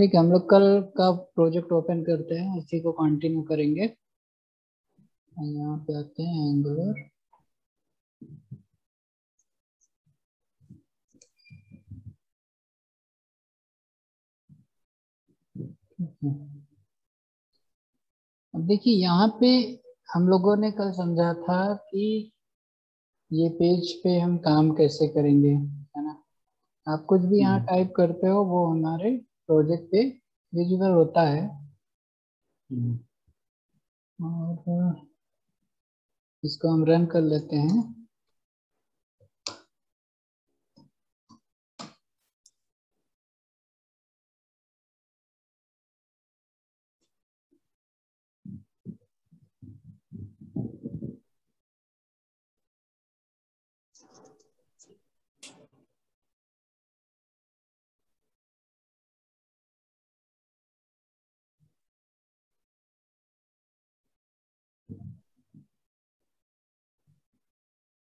ठीक है, हम लोग कल का प्रोजेक्ट ओपन करते हैं, उसी को कंटिन्यू करेंगे। यहाँ पे आते हैं एंगुलर। अब देखिए यहाँ पे हम लोगों ने कल समझा था कि ये पेज पे हम काम कैसे करेंगे, है ना। आप कुछ भी यहाँ टाइप करते हो वो हमारे प्रोजेक्ट पे विजिबल होता है। और इसको हम रन कर लेते हैं।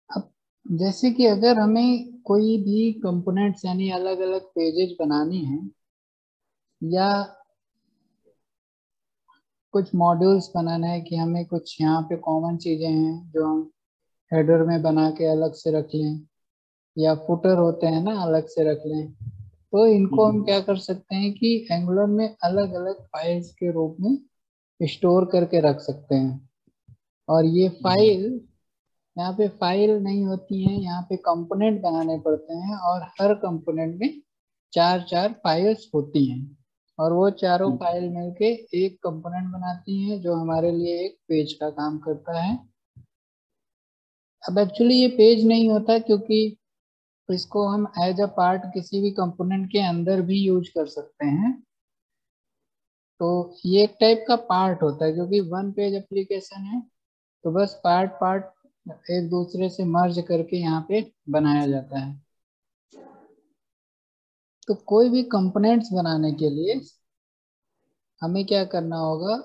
अब जैसे कि अगर हमें कोई भी कंपोनेंट्स यानी अलग अलग पेजेस बनाने हैं या कुछ मॉड्यूल्स बनाना है कि हमें कुछ यहाँ पे कॉमन चीजें हैं जो हम हेडर में बना के अलग से रख लें, या फुटर होते हैं ना अलग से रख लें, तो इनको हम क्या कर सकते हैं कि एंगुलर में अलग अलग फाइल्स के रूप में स्टोर करके रख सकते हैं। और ये फाइल, यहाँ पे फाइल नहीं होती है, यहाँ पे कंपोनेंट बनाने पड़ते हैं, और हर कंपोनेंट में चार चार फाइल्स होती हैं, और वो चारों फाइल मिलके एक कंपोनेंट बनाती हैं जो हमारे लिए एक पेज का काम करता है। अब एक्चुअली ये पेज नहीं होता, क्योंकि इसको हम एज अ पार्ट किसी भी कंपोनेंट के अंदर भी यूज कर सकते हैं। तो ये एक टाइप का पार्ट होता है, क्योंकि वन पेज एप्लीकेशन है, तो बस पार्ट पार्ट एक दूसरे से मर्ज करके यहाँ पे बनाया जाता है। तो कोई भी कंपोनेंट्स बनाने के लिए हमें क्या करना होगा,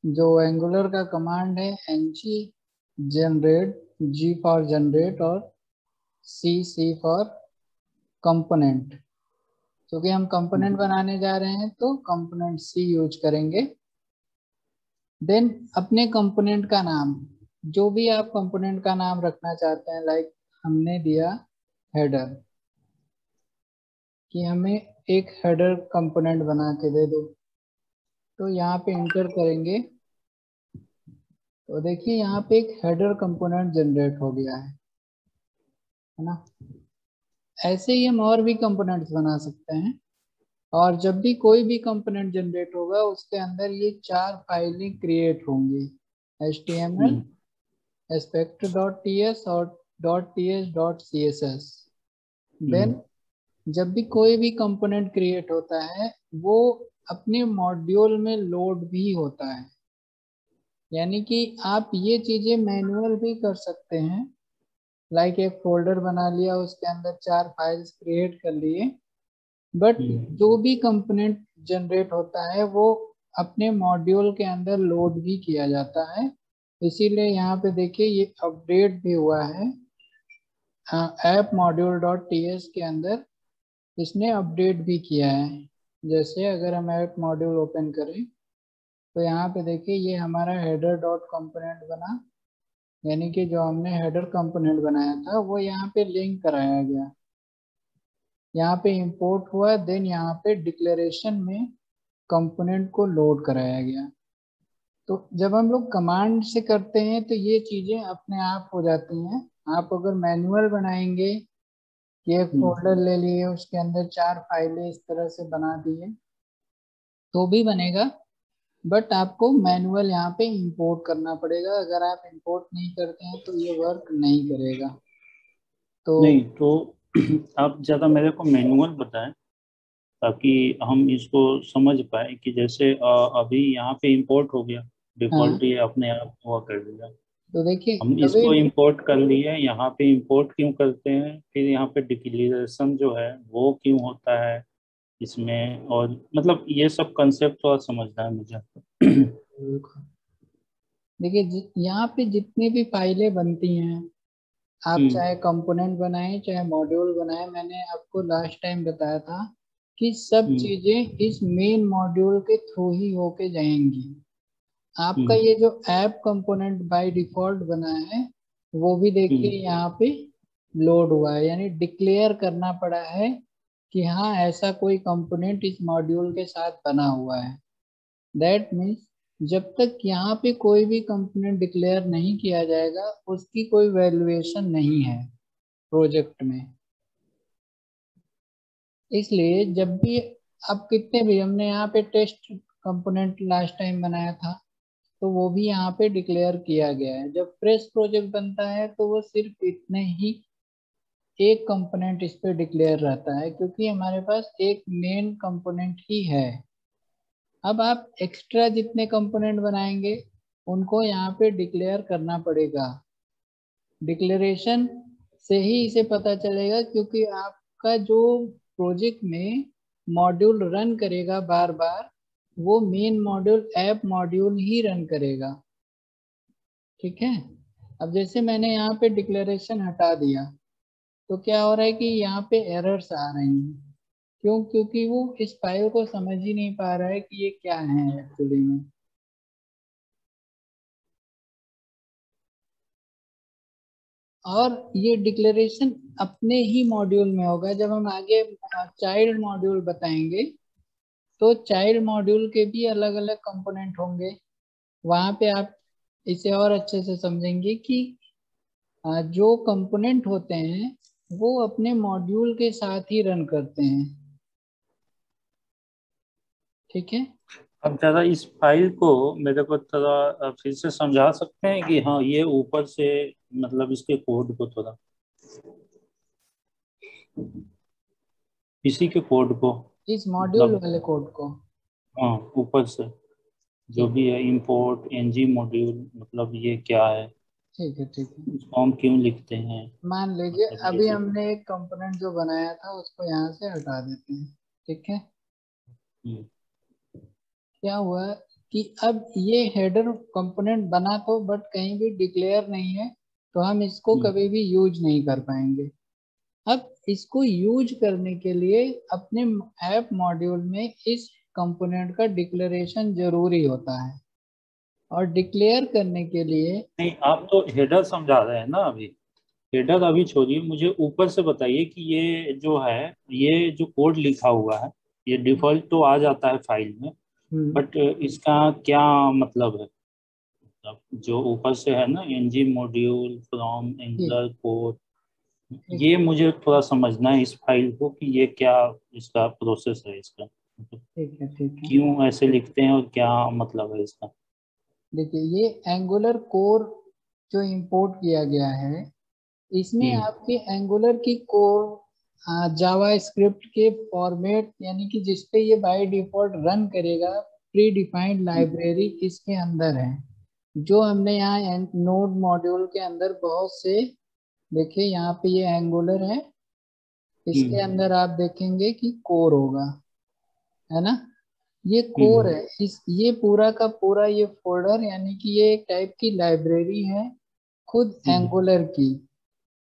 जो एंगुलर का कमांड है ng generate, g for generate और c फॉर कंपोनेंट। क्योंकि हम कंपोनेंट बनाने जा रहे हैं तो कंपोनेंट c यूज करेंगे। देन अपने कंपोनेंट का नाम, जो भी आप कंपोनेंट का नाम रखना चाहते हैं, लाइक हमने दिया हेडर, कि हमें एक हेडर कंपोनेंट बना के दे दो, तो यहाँ पे इंटर करेंगे तो देखिए यहाँ पे एक हेडर कंपोनेंट जनरेट हो गया है ना। ऐसे ही हम और भी कंपोनेंट्स बना सकते हैं, और जब भी कोई भी कंपोनेंट जनरेट होगा उसके अंदर ये चार फाइलें क्रिएट होंगी, HTML, aspect.ts और .ts.css। देन जब भी कोई भी कंपोनेंट क्रिएट होता है वो अपने मॉड्यूल में लोड भी होता है, यानी कि आप ये चीजें मैनुअल भी कर सकते हैं। लाइक एक फोल्डर बना लिया, उसके अंदर चार फाइल्स क्रिएट कर लिए, बट जो भी कंपोनेंट जनरेट होता है वो अपने मॉड्यूल के अंदर लोड भी किया जाता है। इसीलिए यहाँ पे देखिए ये अपडेट भी हुआ है ऐप मॉड्यूल डॉट टीएस के अंदर, इसने अपडेट भी किया है। जैसे अगर हम ऐप मॉड्यूल ओपन करें तो यहाँ पे देखिए ये हमारा हेडर डॉट कंपोनेंट बना, यानी कि जो हमने हेडर कंपोनेंट बनाया था वो यहाँ पे लिंक कराया गया, यहाँ पे इंपोर्ट हुआ, देन यहाँ पे डिक्लेरेशन में कंपोनेंट को लोड कराया गया। तो जब हम लोग कमांड से करते हैं तो ये चीजें अपने आप हो जाती हैं। आप अगर मैनुअल बनाएंगे कि एक फोल्डर ले लिए, उसके अंदर चार फाइलें इस तरह से बना दिए, तो भी बनेगा, बट आपको मैनुअल यहाँ पे इंपोर्ट करना पड़ेगा। अगर आप इंपोर्ट नहीं करते हैं तो ये वर्क नहीं करेगा। तो नहीं तो आप ज़्यादा मेरे को मैनुअल बताएं ताकि हम इसको समझ पाए कि जैसे अभी यहाँ पे इंपोर्ट हो गया, हाँ, डिफॉल्ट ये अपने आप हुआ कर दिया। तो देखिए हम कभी इसको इंपोर्ट कर लिए, यहाँ पे इंपोर्ट क्यों करते हैं, फिर यहाँ पे डिक्लेरेशन जो है वो क्यों होता है इसमें, और मतलब ये सब कंसेप्ट थोड़ा समझना है मुझे। देखिए यहाँ पे जितनी भी फाइलें बनती हैं, आप हम्म चाहे कंपोनेंट बनाएं चाहे मॉड्यूल बनाएं, मैंने आपको लास्ट टाइम बताया था कि सब चीजें इस मेन मॉड्यूल के थ्रू ही होके जाएंगी। आपका ये जो ऐप कंपोनेंट बाय डिफॉल्ट बना है वो भी देखिए यहाँ पे लोड हुआ है, यानी डिक्लेयर करना पड़ा है कि हाँ ऐसा कोई कंपोनेंट इस मॉड्यूल के साथ बना हुआ है। दैट मीन्स जब तक यहाँ पे कोई भी कंपोनेंट डिक्लेयर नहीं किया जाएगा उसकी कोई वैल्यूएशन नहीं है प्रोजेक्ट में। इसलिए जब भी आप कितने भी, हमने यहाँ पे टेस्ट कंपोनेंट लास्ट टाइम बनाया था तो वो भी यहाँ पे डिक्लेयर किया गया है। जब फ्रेश प्रोजेक्ट बनता है तो वो सिर्फ इतने ही एक कंपोनेंट इस पे डिक्लेयर रहता है क्योंकि हमारे पास एक मेन कंपोनेंट ही है। अब आप एक्स्ट्रा जितने कंपोनेंट बनाएंगे उनको यहाँ पे डिक्लेयर करना पड़ेगा। डिक्लेरेशन से ही इसे पता चलेगा क्योंकि आपका जो प्रोजेक्ट में मॉड्यूल रन करेगा बार बार वो मेन मॉड्यूल ऐप मॉड्यूल ही रन करेगा। ठीक है। अब जैसे मैंने यहाँ पे डिक्लेरेशन हटा दिया तो क्या हो रहा है कि यहाँ पे एरर्स आ रही हैं। क्यों? क्योंकि वो इस फाइल को समझ ही नहीं पा रहा है कि ये क्या है एक्चुअली में। और ये डिक्लेरेशन अपने ही मॉड्यूल में होगा। जब हम आगे चाइल्ड मॉड्यूल बताएंगे तो चाइल्ड मॉड्यूल के भी अलग अलग कंपोनेंट होंगे। वहां पे आप इसे और अच्छे से समझेंगे कि जो कंपोनेंट होते हैं वो अपने मॉड्यूल के साथ ही रन करते हैं। ठीक है। अब जरा इस फाइल को मेरे को थोड़ा फिर से समझा सकते हैं कि हाँ ये ऊपर से मतलब इसके कोड को थोड़ा, इसी के कोड को इस मॉड्यूल मतलब, वाले कोड को। हाँ ऊपर से जो ठीक भी है इंपोर्ट एनजी मॉड्यूल, मतलब ये क्या है, ठीक है। ठीक है। इसको हम क्यों लिखते हैं, मान लीजिए मतलब ये अभी सब। हमने एक कंपोनेंट जो बनाया था उसको यहाँ से हटा देते हैं। ठीक है। हम्म, क्या हुआ कि अब ये हेडर कंपोनेंट बना तो बट कहीं भी डिक्लेयर नहीं है तो हम इसको हम्म, कभी भी यूज नहीं कर पाएंगे। अब इसको यूज करने के लिए अपने ऐप मॉड्यूल में इस कंपोनेंट का डिक्लेरेशन जरूरी होता है। और डिक्लेयर करने के लिए नहीं आप तो हेडर समझा रहे हैं ना अभी। हेडर अभी छोड़िए, मुझे ऊपर से बताइए कि ये जो है, ये जो कोड लिखा हुआ है, ये डिफॉल्ट तो आ जाता है फाइल में, हम्म, बट इसका क्या मतलब है, मतलब जो ऊपर से है ना एनजी मॉड्यूल फ्रॉम ठीक एंगुलर कोड, ठीक ये मुझे थोड़ा समझना है इस फाइल को कि ये क्या इसका प्रोसेस है, इसका मतलब ठीक है। ठीक है। क्यों ऐसे लिखते हैं और क्या मतलब है इसका। देखिए ये एंगुलर कोर जो इंपोर्ट किया गया है इसमें हम्म, आपके एंगुलर की कोर जावा स्क्रिप्ट के फॉर्मेट यानी कि जिसपे ये बाय डिफॉल्ट रन करेगा प्री डिफाइंड लाइब्रेरी इसके अंदर है। जो हमने यहाँ नोड मॉड्यूल के अंदर बहुत से, देखिए यहाँ पे ये एंगुलर है, इसके हम्म, अंदर आप देखेंगे कि कोर होगा, है ना। ये कोर हम्म, है। इस ये पूरा का पूरा ये फोल्डर यानी कि ये एक टाइप की लाइब्रेरी है खुद हम्म, एंगुलर की।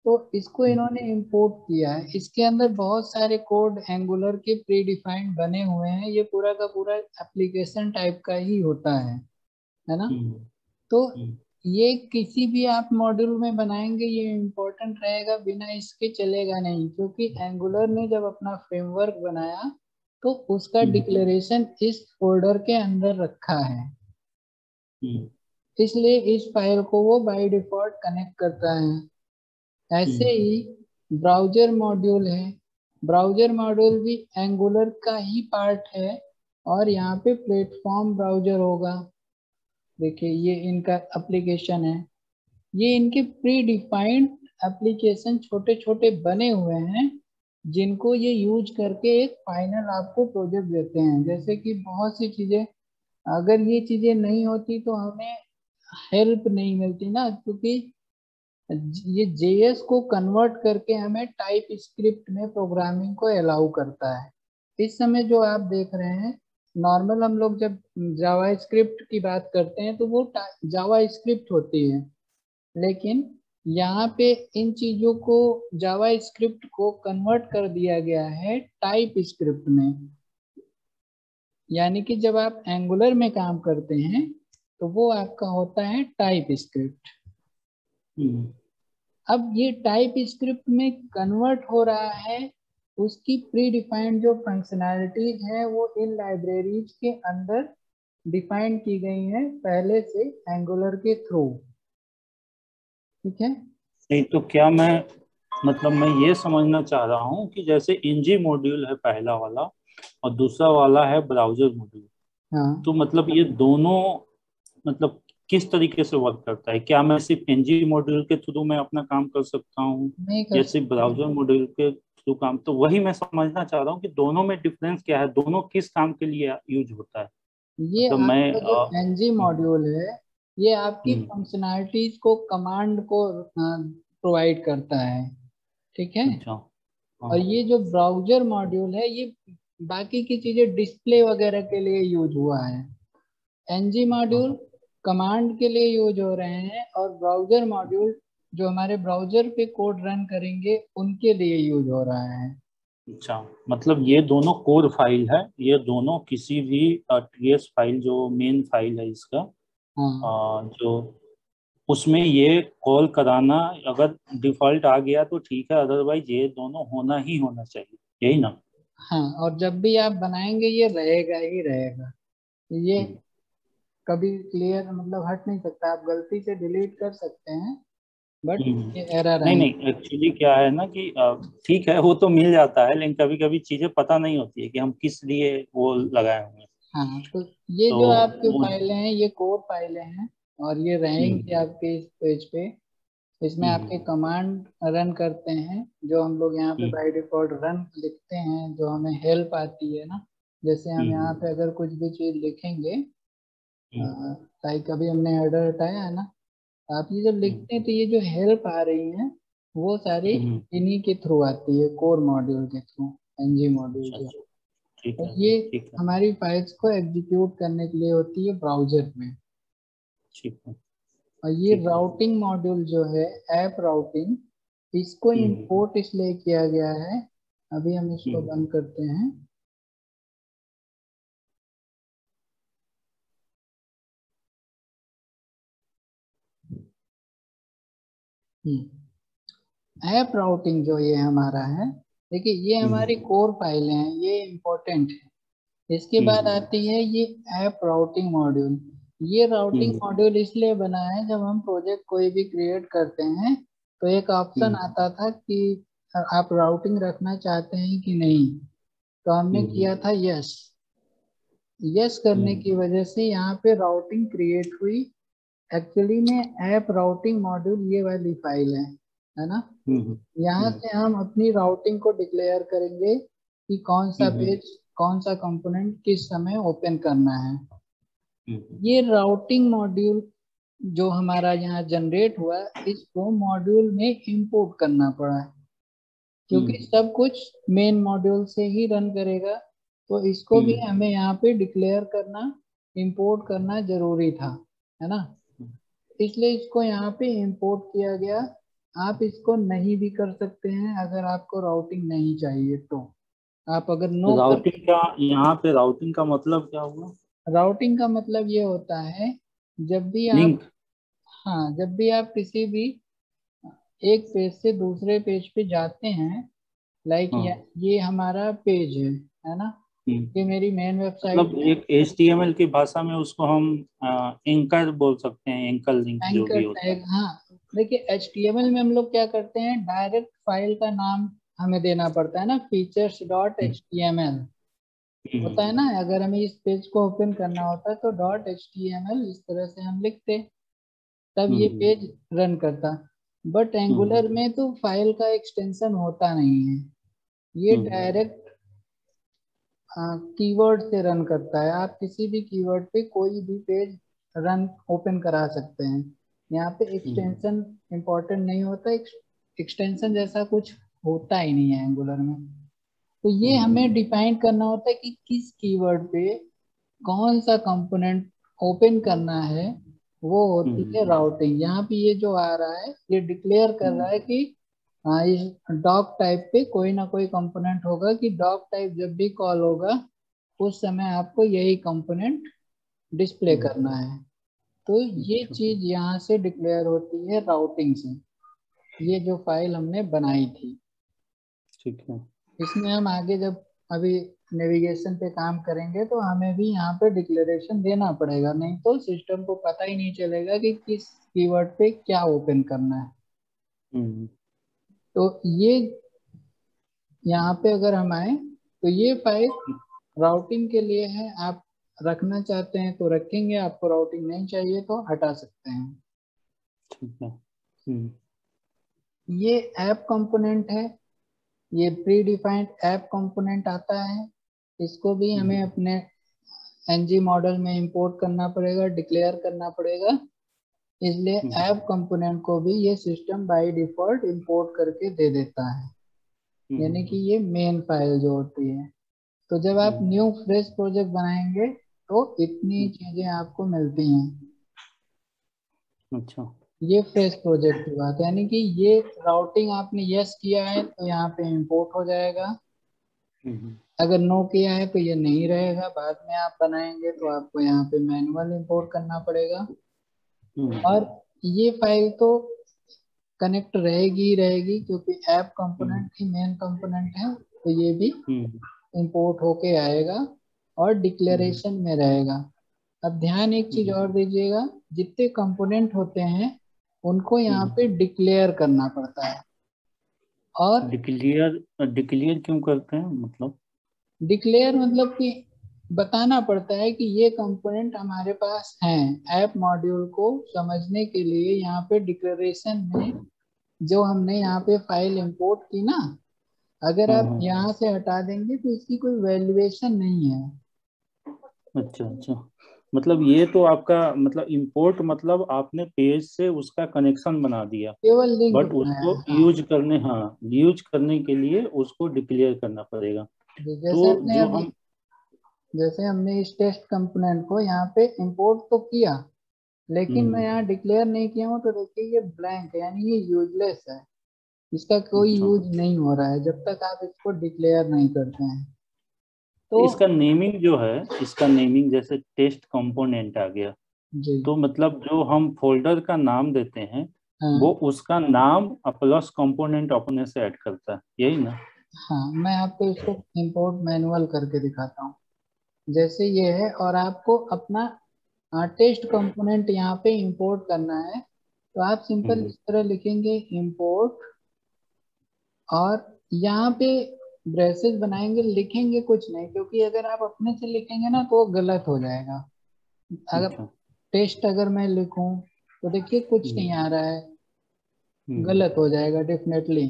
तो इसको हम्म, इन्होंने इंपोर्ट किया है। इसके अंदर बहुत सारे कोड एंगुलर के प्री डिफाइंड बने हुए हैं। ये पूरा का पूरा एप्लीकेशन टाइप का ही होता है ना। हम्म, तो हम्म, ये किसी भी आप मॉड्यूल में बनाएंगे ये इम्पोर्टेंट रहेगा, बिना इसके चलेगा नहीं। क्योंकि एंगुलर ने जब अपना फ्रेमवर्क बनाया तो उसका हम्म, डिक्लेरेशन इस फोल्डर के अंदर रखा है। हम्म, इसलिए इस फाइल को वो बाय डिफॉल्ट कनेक्ट करता है। ऐसे हम्म, ही ब्राउजर मॉड्यूल है। ब्राउजर मॉड्यूल भी एंगुलर का ही पार्ट है। और यहाँ पे प्लेटफॉर्म ब्राउजर होगा। देखिए ये इनका एप्लीकेशन है। ये इनके प्री डिफाइंड एप्लीकेशन छोटे छोटे बने हुए हैं जिनको ये यूज करके एक फाइनल आपको प्रोजेक्ट देते हैं। जैसे कि बहुत सी चीजें, अगर ये चीजें नहीं होती तो हमें हेल्प नहीं मिलती ना, क्योंकि ये जेएस को कन्वर्ट करके हमें टाइप स्क्रिप्ट में प्रोग्रामिंग को अलाउ करता है। इस समय जो आप देख रहे हैं, नॉर्मल हम लोग जब जावा स्क्रिप्ट की बात करते हैं तो वो जावा स्क्रिप्ट होती है। लेकिन यहाँ पे इन चीजों को जावा स्क्रिप्ट को कन्वर्ट कर दिया गया है टाइप स्क्रिप्ट में। यानी कि जब आप एंगुलर में काम करते हैं तो वो आपका होता है टाइप स्क्रिप्ट। अब ये टाइप स्क्रिप्ट में कन्वर्ट हो रहा है, उसकी प्री डिफाइंड जो फंक्शनैलिटीज है वो इन लाइब्रेरीज के अंदर डिफाइन की गई है पहले से एंगुलर के थ्रू। ठीक है। नहीं तो क्या मैं मतलब मैं ये समझना चाह रहा हूँ कि जैसे इंजी मॉड्यूल है पहला वाला और दूसरा वाला है ब्राउजर मॉड्यूल, हाँ, तो मतलब ये दोनों मतलब किस तरीके से वर्क करता है? क्या मैं सिर्फ एनजी मॉड्यूल के थ्रू मैं अपना काम कर सकता हूँ नहीं कर या सिर्फ सकते। ब्राउजर मॉड्यूल के थ्रू काम? तो वही मैं समझना चाह रहा हूँ कि दोनों में डिफरेंस क्या है, दोनों किस काम के लिए यूज होता है? ये मतलब मैं आपका जो एनजी हम्म, मॉड्यूल है ये आपकी हम्म, फंक्शनैलिटीज को कमांड को प्रोवाइड करता है। ठीक है। अच्छा, और हाँ, ये जो ब्राउजर मॉड्यूल है ये बाकी की चीजें डिस्प्ले वगैरह के लिए यूज हुआ है। एनजी हाँ, मॉड्यूल कमांड के लिए यूज हो रहे हैं और ब्राउजर मॉड्यूल जो हमारे ब्राउजर पे कोड रन करेंगे उनके लिए यूज हो रहा है। अच्छा। मतलब ये दोनों कोड फाइल है, ये दोनों किसी भी टीएस फाइल जो मेन फाइल है इसका, हाँ, जो उसमें ये कॉल कराना अगर डिफॉल्ट आ गया तो ठीक है, अदरवाइज ये दोनों होना ही होना चाहिए, यही ना? हाँ। और जब भी आप बनाएंगे ये रहेगा ही रहेगा। ये हम्म, कभी क्लियर मतलब हट नहीं सकता। आप गलती से डिलीट कर सकते हैं बट हम्म। ये एरर नहीं आएंगे। नहीं, एक्चुअली क्या है ना कि ठीक है वो तो मिल जाता है, लेकिन कभी कभी चीजें पता नहीं होती है कि हम किस लिए वो लगाए हुए हैं। हाँ, तो ये तो जो आपके वो फाइलें हैं ये कोर फाइलें हैं और ये रहेंगी हम्म, आपके इस पेज पे। इसमें हम्म, आपके कमांड रन करते हैं जो हम लोग यहाँ पे हम्म, बाय डिफॉल्ट रन लिखते हैं, जो हमें हेल्प आती है ना। जैसे हम यहाँ हम्म, पे अगर कुछ भी चीज लिखेंगे, हम्म, लाइक अभी हमने हेडर हटाया है ना, आप ये जब हम्म, लिखते हैं तो ये जो हेल्प आ रही है वो सारी हम्म, इन्हीं के थ्रू आती है, कोर मॉड्यूल के थ्रू, एनजी मॉड्यूल अच्छा के। अच्छा, ठीक और है, ये ठीक है, हमारी फाइल्स को एग्जीक्यूट करने के लिए होती है ब्राउजर में। ठीक है, और ये ठीक है। राउटिंग मॉड्यूल जो है, ऐप राउटिंग, इसको हम्म, इंपोर्ट इसलिए किया गया है। अभी हम इसको हम्म, बंद करते हैं। ऐप राउटिंग जो ये हमारा है, देखिए ये हम्म, हमारी कोर फाइलें हैं, ये इम्पोर्टेंट है। इसके बाद हम्म, आती है ये ऐप राउटिंग मॉड्यूल। ये राउटिंग हम्म, मॉड्यूल इसलिए बना है, जब हम प्रोजेक्ट कोई भी क्रिएट करते हैं तो एक ऑप्शन हम्म, आता था कि आप राउटिंग रखना चाहते हैं कि नहीं। तो हमने हम्म, किया था यस। यस करने हम्म, की वजह से यहाँ पे राउटिंग क्रिएट हुई। एक्चुअली में ऐप राउटिंग मॉड्यूल ये वाली फाइल है ना। हम्म, यहाँ हम्म, से हम अपनी राउटिंग को डिक्लेयर करेंगे कि कौन सा हम्म, पेज, कौन सा कंपोनेंट किस समय ओपन करना है। हम्म, ये राउटिंग मॉड्यूल जो हमारा यहाँ जनरेट हुआ, इसको मॉड्यूल में इंपोर्ट करना पड़ा है क्योंकि हम्म, सब कुछ मेन मॉड्यूल से ही रन करेगा। तो इसको भी हम्म, हमें यहाँ पे डिक्लेयर करना, इंपोर्ट करना जरूरी था, है ना। इसलिए इसको यहाँ पे इंपोर्ट किया गया। आप इसको नहीं भी कर सकते हैं अगर आपको राउटिंग नहीं चाहिए तो। आप अगर नो कर, राउटिंग क्या, यहाँ पे राउटिंग का मतलब क्या हुआ? राउटिंग का मतलब ये होता है जब भी आप, लिंक। हाँ, जब भी आप किसी भी एक पेज से दूसरे पेज पे जाते हैं, लाइक हाँ, ये हमारा पेज है ना। ये मेरी मेन वेबसाइट मतलब है। एक HTML की भाषा में उसको हम एंकर बोल सकते हैं, एंकर लिंक जो एंकर भी होता है। टैग, हाँ। देखिए HTML में हम लोग क्या करते हैं, डायरेक्ट फाइल का नाम हमें देना पड़ता है ना, फीचर्स डॉट हम्म, एच टी एम एल होता है हम्म, ना। अगर हमें इस पेज को ओपन करना होता तो dot H T M L इस तरह से हम लिखते, तब ये हम्म, पेज रन करता। बट हम्म, एंगुलर में तो फाइल का एक्सटेंशन होता नहीं है, ये हम्म, डायरेक्ट कीवर्ड से रन करता है। आप किसी भी कीवर्ड पे कोई भी पेज रन ओपन करा सकते हैं। यहाँ पे हम्म, एक्सटेंशन इंपॉर्टेंट नहीं होता। एक्सटेंशन जैसा कुछ होता ही नहीं है एंगुलर में। तो ये हम्म, हमें डिफाइन करना होता है कि किस कीवर्ड पे कौन सा कंपोनेंट ओपन करना है वो होती है राउटिंग। यहाँ पे ये जो आ रहा है ये डिक्लेयर कर रहा है कि हाँ इस डॉग टाइप पे कोई ना कोई कंपोनेंट होगा, कि डॉग टाइप जब भी कॉल होगा उस समय आपको यही कंपोनेंट डिस्प्ले करना है। तो ये अच्छा चीज यहाँ से डिक्लेयर होती है राउटिंग से, ये जो फाइल हमने बनाई थी। ठीक है। इसमें हम आगे जब अभी नेविगेशन पे काम करेंगे तो हमें भी यहाँ पे डिक्लेरेशन देना पड़ेगा, नहीं तो सिस्टम को पता ही नहीं चलेगा कि किस कीवर्ड पे क्या ओपन करना है। हम्म तो ये यहाँ पे अगर हम आए तो ये फाइल राउटिंग के लिए है, आप रखना चाहते हैं तो रखेंगे, आपको राउटिंग नहीं चाहिए तो हटा सकते हैं। ठीक है। ये ऐप कंपोनेंट है, ये प्री डिफाइंड ऐप कंपोनेंट आता है। इसको भी हमें अपने एनजी मॉडल में इंपोर्ट करना पड़ेगा, डिक्लेयर करना पड़ेगा। इसलिए ऐप कंपोनेंट को भी ये सिस्टम बाय डिफॉल्ट इंपोर्ट करके दे देता है, यानी कि ये मेन फाइल जो होती है। तो जब आप न्यू फ्रेश प्रोजेक्ट बनाएंगे तो इतनी चीजें आपको मिलती हैं। अच्छा। ये फ्रेश प्रोजेक्ट की बात है, यानी कि ये राउटिंग आपने यस किया है तो यहाँ पे इंपोर्ट हो जाएगा, अगर नो किया है तो ये नहीं रहेगा। बाद में आप बनाएंगे तो आपको यहाँ पे मैनुअल इंपोर्ट करना पड़ेगा। और ये फाइल तो कनेक्ट रहेगी ही रहेगी, क्योंकि ऐप कंपोनेंट ही मेन कंपोनेंट है, तो ये भी इंपोर्ट होके आएगा और डिक्लेरेशन में रहेगा। अब ध्यान एक चीज और दीजिएगा, जितने कंपोनेंट होते हैं उनको यहाँ पे डिक्लेयर करना पड़ता है। और डिक्लेयर डिक्लेयर क्यों करते हैं मतलब? डिक्लेयर मतलब कि बताना पड़ता है कि ये कंपोनेंट हमारे पास हैं। ऐप मॉड्यूल को समझने के लिए यहाँ पे डिक्लेरेशन में जो हमने यहाँ पे फाइल इंपोर्ट की ना, अगर आप यहाँ से हटा देंगे तो इसकी कोई वैल्यूएशन नहीं है। अच्छा अच्छा, मतलब ये तो आपका मतलब इंपोर्ट, मतलब आपने पेज से उसका कनेक्शन बना दिया, केवल लिंक बट बनाया उसको है, हाँ। यूज करने, हाँ यूज करने के लिए उसको डिक्लेयर करना पड़ेगा। जैसे तो अपने जो अभी हम जैसे हमने इस टेस्ट कंपोनेंट को यहाँ पे इंपोर्ट तो किया, लेकिन मैं हम्म, यहाँ डिक्लेयर नहीं किया हूँ, तो देखिए ये ब्लैंक है, यानी ये यूजलेस है। इसका कोई अच्छा, यूज नहीं हो रहा है जब तक आप इसको डिक्लेयर नहीं करते हैं। तो इसका नेमिंग जो है, इसका नेमिंग जैसे टेस्ट कंपोनेंट आ गया, जी, तो मतलब जो हम फोल्डर का नाम देते हैं वो हाँ उसका नाम प्लस कंपोनेंट अपने से ऐड करता है, यही ना? हाँ, मैं आपको इसको इंपोर्ट मैनुअल करके दिखाता हूँ। जैसे ये है और आपको अपना टेस्ट कंपोनेंट यहाँ पे इंपोर्ट करना है, तो आप सिंपल हम्म इस तरह लिखेंगे इंपोर्ट, और यहाँ पे ब्रेसेस बनाएंगे, लिखेंगे कुछ नहीं, क्योंकि अगर आप अपने से लिखेंगे ना तो वो गलत हो जाएगा। अगर अच्छा। टेस्ट अगर मैं लिखूं तो देखिए कुछ नहीं हम्म आ रहा है, हम्म गलत हो जाएगा डेफिनेटली।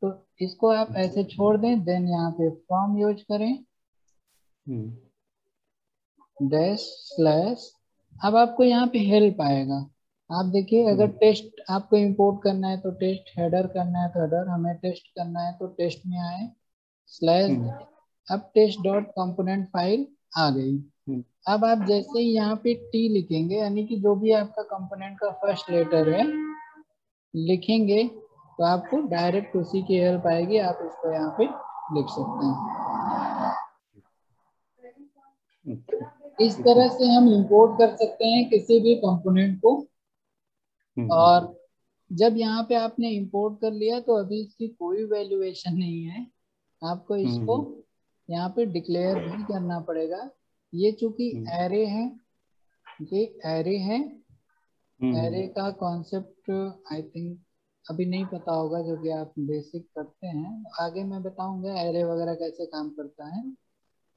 तो इसको आप ऐसे छोड़ दें, देन यहाँ पे फ्रॉम यूज करें, हम्म डैश स्लैश। अब आपको यहाँ पे हेल्प आएगा। आप देखिए, अगर हम्म टेस्ट आपको इंपोर्ट करना है तो टेस्ट, हेडर करना है तो हेडर, हमें टेस्ट करना है तो टेस्ट में आए, स्लैश हम्म दें। अब टेस्ट डॉट कंपोनेंट फाइल आ गई। हम्म अब आप जैसे ही यहाँ पे टी लिखेंगे, यानी कि जो भी आपका कंपोनेंट का फर्स्ट लेटर है लिखेंगे, तो आपको डायरेक्ट उसी की हेल्प आएगी, आप इसको यहाँ पे लिख सकते हैं। अच्छा, इस ठीक है। तरह से हम इंपोर्ट कर सकते हैं किसी भी कंपोनेंट को। हम्म और जब यहाँ पे आपने इंपोर्ट कर लिया तो अभी इसकी कोई वैल्यूएशन नहीं है, आपको इसको हम्म यहाँ पे डिक्लेयर भी करना पड़ेगा। ये चूंकि हम्म एरे है, ये एरे है, हम्म एरे का कॉन्सेप्ट आई थिंक अभी नहीं पता होगा, जो कि आप बेसिक करते हैं, आगे मैं बताऊंगा एरे वगैरह कैसे काम करता है।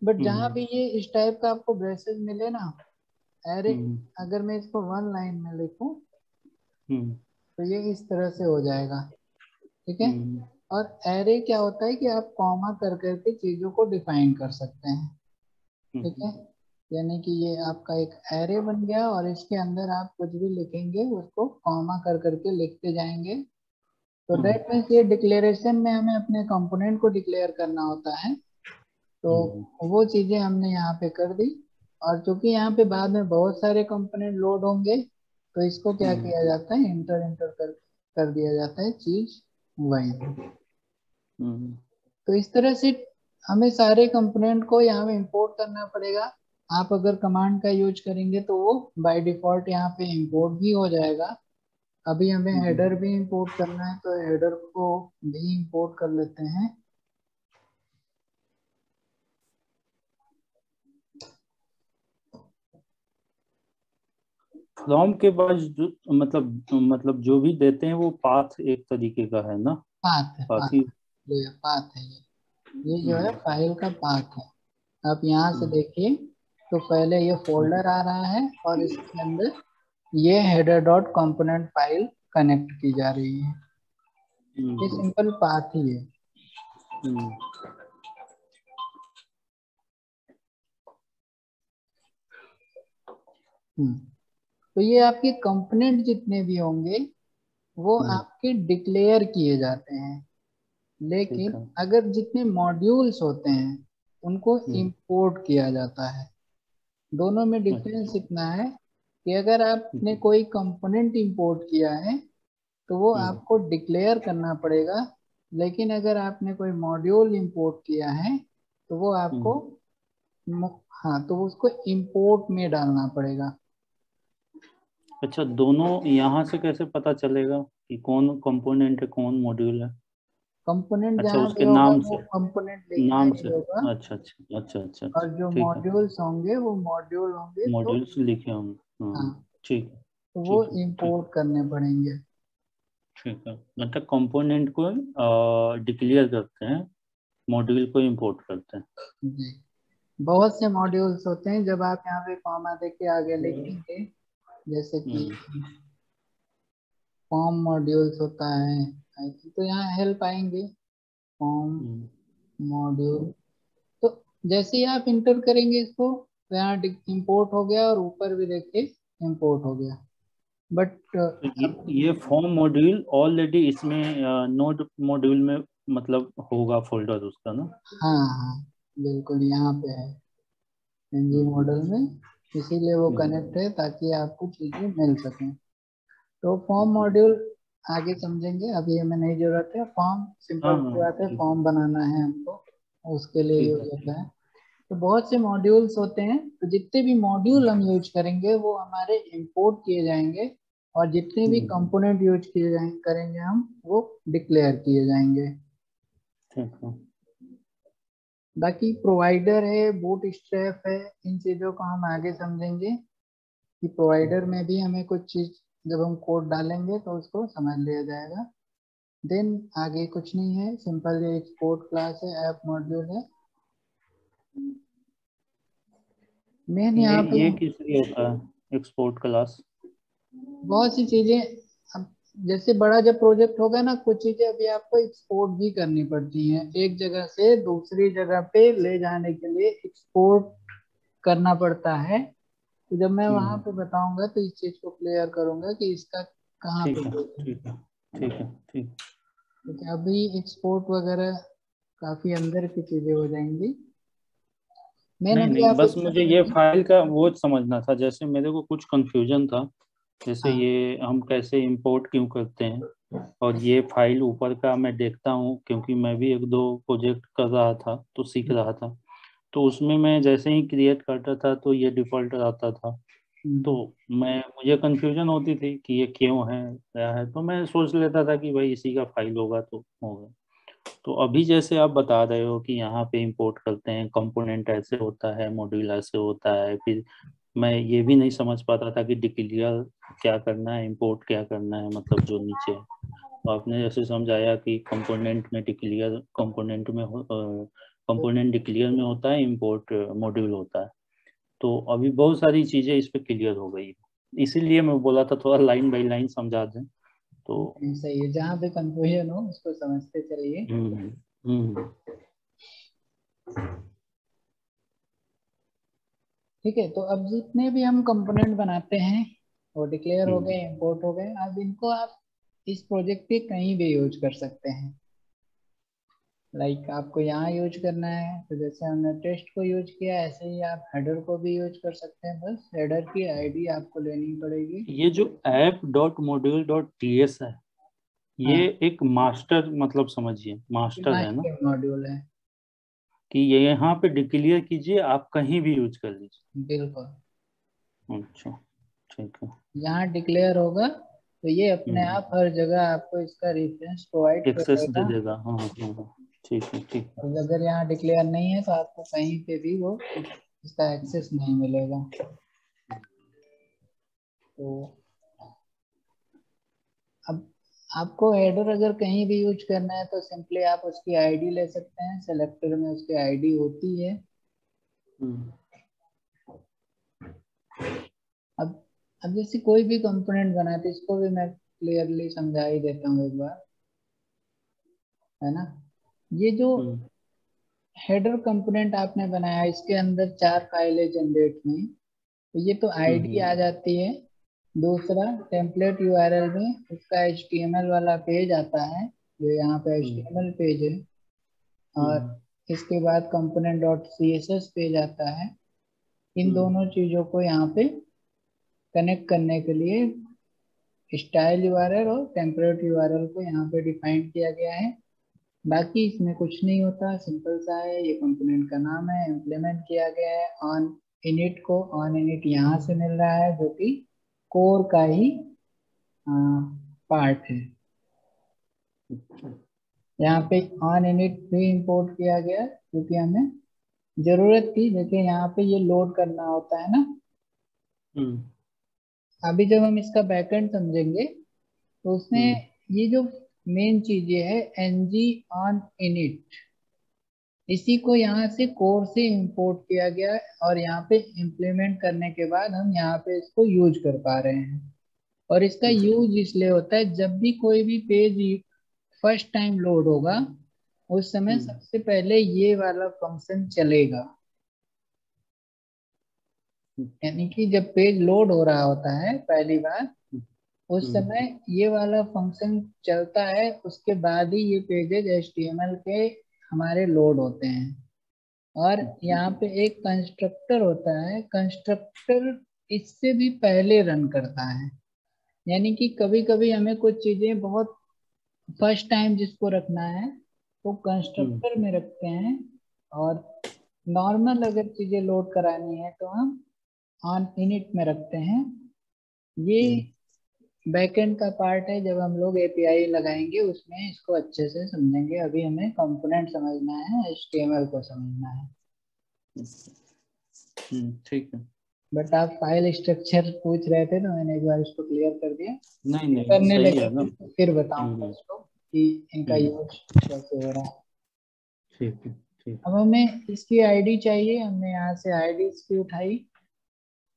बट जहाँ हम्म भी ये इस टाइप का आपको ब्रेसेस मिले ना, एरे, हम्म अगर मैं इसको वन लाइन में लिखूं हम्म तो ये इस तरह से हो जाएगा, ठीक है। हम्म और एरे क्या होता है कि आप कॉमा कर करके चीजों को डिफाइन कर सकते हैं, ठीक हम्म है। यानी कि ये आपका एक एरे बन गया और इसके अंदर आप कुछ भी लिखेंगे उसको कॉमा कर करके लिखते जाएंगे। तो हम्म दैट मीन्स ये डिक्लेरेशन में हमें अपने कंपोनेंट को डिक्लेयर करना होता है, तो हम्म वो चीजें हमने यहाँ पे कर दी। और चूंकि यहाँ पे बाद में बहुत सारे कंपोनेंट लोड होंगे, तो इसको क्या किया जाता है, इंटर इंटर कर दिया जाता है चीज वही। तो इस तरह से हमें सारे कंपोनेंट को यहाँ पे इंपोर्ट करना पड़ेगा। आप अगर कमांड का यूज करेंगे तो वो बाय डिफॉल्ट यहाँ पे इंपोर्ट भी हो जाएगा। अभी हमें हेडर भी इंपोर्ट करना है, तो हेडर को भी इंपोर्ट कर लेते हैं। फ्रॉम के बाद जो मतलब जो भी देते हैं वो पाथ एक तरीके का है ना, पाथ है, पाथ पाथ ही। ये पाथ है, ये जो है हम्म, फाइल का पाथ है। आप यहाँ से देखिए तो पहले ये फोल्डर आ रहा है और इसके अंदर ये header dot component file connect की जा रही है। ये हम्म, सिंपल पाथ ही है। हम्म, हम्म। तो ये आपके कंपोनेंट जितने भी होंगे वो हम्म, आपके डिक्लेयर किए जाते हैं। ठीक लेकिन है। अगर जितने मॉड्यूल्स होते हैं उनको हम्म, इंपोर्ट किया जाता है। दोनों में डिफरेंस अच्छा। इतना है कि अगर आपने हम्म, कोई कंपोनेंट इंपोर्ट किया है तो वो हम्म, आपको डिक्लेयर करना पड़ेगा। लेकिन अगर आपने कोई मॉड्यूल इंपोर्ट किया है तो वो आपको हम्म। हाँ, तो उसको इंपोर्ट में डालना पड़ेगा। अच्छा, दोनों यहाँ से कैसे पता चलेगा कि कौन कंपोनेंट है कौन मॉड्यूल है? कंपोनेंट अच्छा, जहाँ भी उसके होगा नाम वो से। कंपोनेंट लिखना नाम ही से। होगा। अच्छा अच्छा अच्छा अच्छा और अच्छा, जो ठीक है। मॉड्यूल्स होंगे वो मॉड्यूल होंगे तो मॉड्यूल्स लिखे होंगे, हाँ, हाँ। ठीक है। तो वो ठीक है। ठीक। इंपोर्ट करने पड़ेंगे। ठीक है, मतलब कंपोनेंट को डिक्लेयर करते हैं, मॉड्यूल को इंपोर्ट करते हैं। जी, बहुत से मॉड्यूल्स होते हैं। जब आप यहाँ पे कॉमा दे के आगे लिखेंगे, जैसे कि हम्म, फॉर्म मॉड्यूल्स होता है, आई थिंक, तो यहाँ हेल्प आएंगे फॉर्म हम्म, मॉड्यूल। तो जैसे ही आप इंटर करेंगे इसको तो यहाँ इंपोर्ट हो गया और ऊपर भी देखिए इंपोर्ट हो गया। बट तो अब ये फॉर्म मॉड्यूल ऑलरेडी इसमें नोड मॉड्यूल में मतलब होगा फोल्डर उसका ना? हाँ हाँ, बिल्कुल यहाँ पे है एनजी हम्म, मॉडल में, इसीलिए वो हम्म, कनेक्ट है ताकि आपको चीजें मिल सकें। तो फॉर्म हम्म। मॉड्यूल आगे समझेंगे, अभी हमें नहीं जरूरत है। फॉर्म हाँ सिंपल सी हाँ, बात है, ठीक। फॉर्म बनाना है हमको, उसके लिए ठीक यूज है। होता ठीक है। तो बहुत से मॉड्यूल्स होते हैं, तो जितने भी है। मॉड्यूल हम यूज करेंगे वो हमारे इंपोर्ट किए जाएंगे, और जितने भी हम्म, कंपोनेंट यूज किए जाएंगे करेंगे हम वो डिक्लेयर किए जाएंगे। ठीक है। बाकी प्रोवाइडर है, बूट स्ट्रैप है, इन चीज़ों को हम आगे समझेंगे कि प्रोवाइडर में भी हमें कुछ चीज़ जब हम कोड डालेंगे तो उसको समझ लिया जाएगा। देन आगे कुछ नहीं है, सिंपल ये एक्सपोर्ट क्लास है, ऐप मॉड्यूल है। मेन यहाँ पे ये किस लिए होता है एक्सपोर्ट क्लास? बहुत सी चीजें, अब जैसे बड़ा जब प्रोजेक्ट होगा ना, कुछ चीजें अभी आपको एक्सपोर्ट भी करनी पड़ती हैं, एक जगह से दूसरी जगह पे ले जाने के लिए एक्सपोर्ट करना पड़ता है। तो जब मैं वहां हम्म, पे बताऊंगा तो इस चीज को क्लियर करूंगा कि इसका कहाँ पे ठीक है। यूज है। ठीक है। ठीक है। ठीक। क्योंकि अभी एक्सपोर्ट वगैरह काफी अंदर की चीजें हो जाएंगी। मेन नहीं अभी नहीं, आप बस इतना मुझे ये समझिए। फाइल का वो समझना था, जैसे मेरे को कुछ कंफ्यूजन था। जैसे हाँ, ये हम कैसे इंपोर्ट क्यों करते हैं, और ये फाइल ऊपर का मैं देखता हूँ क्योंकि मैं भी एक दो प्रोजेक्ट कर रहा था तो सीख रहा था। तो उसमें मैं जैसे ही क्रिएट करता था तो ये डिफॉल्ट आता था। तो हम्म, मुझे कंफ्यूजन होती थी कि ये क्यों है क्या है, तो मैं सोच लेता था कि भाई इसी का फाइल होगा तो होगा। तो अभी जैसे आप बता रहे हो कि यहाँ पे इंपोर्ट करते हैं, कंपोनेंट ऐसे होता है, मॉड्यूल ऐसे होता है, फिर मैं ये भी नहीं समझ पाता था कि डिक्लेयर क्या करना है, इंपोर्ट क्या करना है, मतलब जो नीचे है। तो आपने जैसे समझाया कि कंपोनेंट में डिक्लेयर, कंपोनेंट डिक्लेयर में होता है, इंपोर्ट मॉड्यूल होता है। तो अभी बहुत सारी चीजें इस पे क्लियर हो गई, इसीलिए मैं बोला था थोड़ा लाइन बाय लाइन समझा दें तो। सही है, जहाँ पे कंफ्यूजन हो उसको समझते चलिए। हम्म, हम्म, ठीक है, तो अब जितने भी हम कंपोनेंट बनाते हैं वो डिक्लेयर हो हम्म, गए, इंपोर्ट हो गए। अब इनको आप इस प्रोजेक्ट पे कहीं भी यूज कर सकते हैं। लाइक आपको यहाँ यूज करना है तो जैसे हमने टेस्ट को यूज किया ऐसे ही आप हेडर को भी यूज कर सकते हैं, बस हेडर की आईडी आपको लेनी पड़ेगी। ये जो app.module.ts है, ये हाँ, एक मास्टर, मतलब समझिए मास्टर है ना, मास्टर मॉड्यूल है। कि ये यहाँ पे डिक्लेयर कीजिए, आप कहीं भी यूज कर लीजिए। बिल्कुल, अच्छा, ठीक है। यहाँ डिक्लेयर होगा तो ये अपने हम्म, आप हर जगह आपको इसका रेफरेंस प्रोवाइड एक्सेस दे करेगा। देगा, हाँ हाँ हाँ, ठीक है ठीक है। और अगर यहाँ डिक्लेयर नहीं है तो आपको कहीं पे भी वो इसका एक्सेस नहीं मिलेगा। तो अब आपको हेडर अगर कहीं भी यूज करना है तो सिंपली आप उसकी आईडी ले सकते हैं, सेलेक्टर में उसकी आईडी होती है। हम्म, अब अब जैसे कोई भी कंपोनेंट बनाए तो इसको भी मैं क्लियरली समझा ही देता हूँ एक बार, है ना। ये जो हम्म, हेडर कंपोनेंट आपने बनाया इसके अंदर 4 फाइलें जनरेट हुई, तो ये तो आईडी हम्म, आ जाती है। दूसरा टेम्पलेट यूआरएल में उसका एचटीएमएल वाला पेज आता है, जो यहाँ पे हम्म, एचटीएमएल पेज है। और हम्म, इसके बाद component dot C S S page आता है। इन हम्म, दोनों चीजों को यहाँ पे कनेक्ट करने के लिए स्टाइल यूआरएल और टेम्पलेट यूआरएल को यहाँ पे डिफाइन किया गया है। बाकी इसमें कुछ नहीं होता, सिंपल सा है, ये कंपोनेंट का नाम है, इम्प्लीमेंट किया गया है। ऑन इनिट को ऑन इनिट यहाँ से मिल रहा है जो कि कोर का ही पार्ट है। यहाँ पे ऑन इनिट भी इंपोर्ट किया गया क्योंकि हमें जरूरत थी। देखिए यहाँ पे ये लोड करना होता है ना। हम्म, अभी जब हम इसका बैकएंड समझेंगे तो उसमें हम्म, ये जो मेन चीज ये है ng ऑन इनिट, इसी को यहाँ से कोर से इंपोर्ट किया गया है और यहाँ पे इम्प्लीमेंट करने के बाद हम यहाँ पे इसको यूज कर पा रहे हैं। और इसका अच्छा, यूज इसलिए होता है जब भी कोई भी पेज फर्स्ट टाइम लोड होगा उस समय हम्म, सबसे पहले ये वाला फंक्शन चलेगा। यानी कि जब पेज लोड हो रहा होता है पहली बार, उस हम्म, समय ये वाला फंक्शन चलता है, उसके बाद ही ये पेजेस एचटीएमएल के हमारे लोड होते हैं। और अच्छा, यहाँ पे एक कंस्ट्रक्टर होता है, कंस्ट्रक्टर इससे भी पहले रन करता है। यानी कि कभी कभी हमें कुछ चीजें बहुत फर्स्ट टाइम जिसको रखना है तो हम्म, कंस्ट्रक्टर में रखते हैं। और नॉर्मल अगर चीजें लोड करानी है तो हम ऑन इनिट में रखते हैं। ये हम्म, बैकएंड का पार्ट है, जब हम लोग एपीआई लगाएंगे उसमें इसको अच्छे से समझेंगे। अभी हमें कंपोनेंट समझना है, एचटीएमएल को समझना है। ठीक है। बट आप फाइल स्ट्रक्चर पूछ रहे थे तो मैंने एक बार इसको क्लियर कर दिया। नहीं नहीं, करने सही लगे है ना। फिर बताऊंगा हम्म, इसको कि इनका हम्म, यूज कैसे हो रहा है। ठीक है ठीक अब हमें इसकी आईडी चाहिए, हमने यहाँ से आईडी इसकी उठाई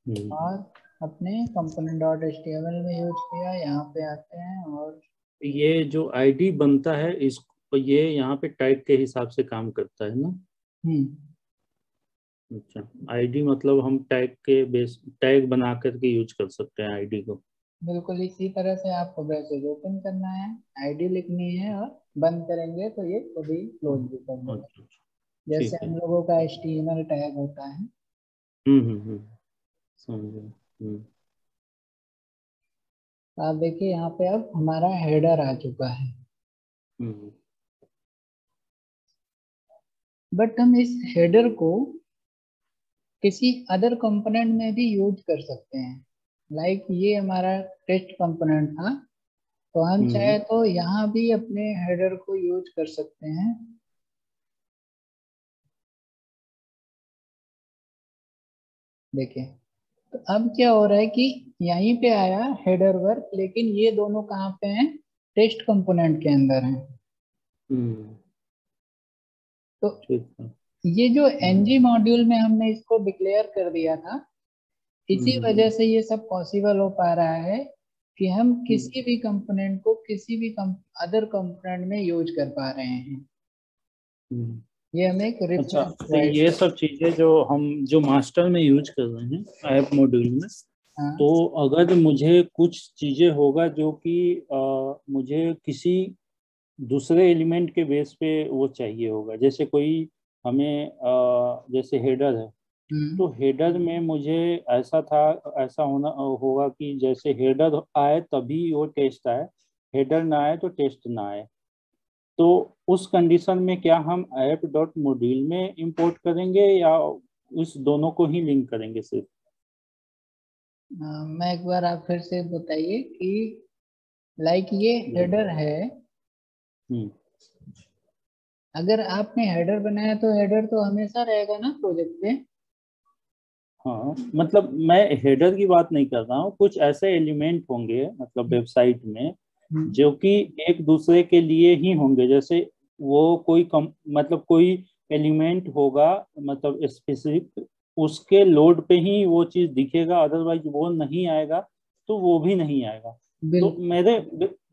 है। और अपने कंपोनेंट डॉट एचटीएमएल में यूज किया। यहाँ पे आते हैं और ये जो आईडी बनता है, इसको ये यहाँ पे टैग के हिसाब से काम करता है ना। हम्म अच्छा, आईडी मतलब हम टैग के बेस, टैग बना करके यूज कर सकते हैं आईडी को। बिल्कुल इसी तरह से आपको ब्रैकेट ओपन करना है, आईडी लिखनी है और बंद करेंगे तो ये खुद ही क्लोज भी कर देगा। अच्छा अच्छा, जैसे ठीक है। हम लोगों का एचटीएमएल टैग होता है। समझ गया। तो आप देखिए यहाँ पे अब हमारा हेडर आ चुका है। हम्म, बट हम इस हेडर को किसी अदर कंपोनेंट में भी यूज कर सकते हैं। लाइक ये हमारा टेस्ट कंपोनेंट था, तो हम हम्म, चाहे तो यहाँ भी अपने हेडर को यूज कर सकते हैं। देखिए, तो अब क्या हो रहा है कि यहीं पे आया हेडर वर्क, लेकिन ये दोनों कहाँ पे हैं, टेस्ट कंपोनेंट के अंदर हैं। हम्म, तो ठीक है। ये जो एनजी मॉड्यूल में हमने इसको डिक्लेयर कर दिया था, इसी हम्म, वजह से ये सब पॉसिबल हो पा रहा है कि हम हम्म, किसी भी कंपोनेंट को किसी भी अदर कंपोनेंट में यूज कर पा रहे हैं। हम्म। ये हमें एक अच्छा, रेफरेंस तो प्रोवाइड ये कर। सब चीजें जो हम जो मास्टर में यूज कर रहे हैं ऐप मॉड्यूल में, तो हाँ, अगर मुझे कुछ चीजें होगा जो कि मुझे किसी दूसरे एलिमेंट के बेस पे वो चाहिए होगा। जैसे कोई हमें जैसे हेडर है, तो हेडर में मुझे ऐसा था, ऐसा होना होगा कि जैसे हेडर आए तभी वो टेस्ट आए, हेडर ना आए तो टेस्ट ना आए। तो उस कंडीशन में क्या हम ऐप डॉट मॉड्यूल में इंपोर्ट करेंगे या उस दोनों को ही लिंक करेंगे सिर्फ? मैं एक बार आप फिर से बताइए कि लाइक ये हेडर है, हम्म। अगर आपने हेडर बनाया तो हेडर तो हमेशा रहेगा ना प्रोजेक्ट पे। हाँ, मतलब मैं हेडर की बात नहीं कर रहा हूँ, कुछ ऐसे एलिमेंट होंगे मतलब वेबसाइट में हम्म, जो कि एक दूसरे के लिए ही होंगे। जैसे वो कोई मतलब कोई एलिमेंट होगा मतलब स्पेसिफिक, उसके लोड पे ही वो चीज दिखेगा, अदरवाइज वो नहीं आएगा तो वो भी नहीं आएगा। तो बिल्कुल। मेरे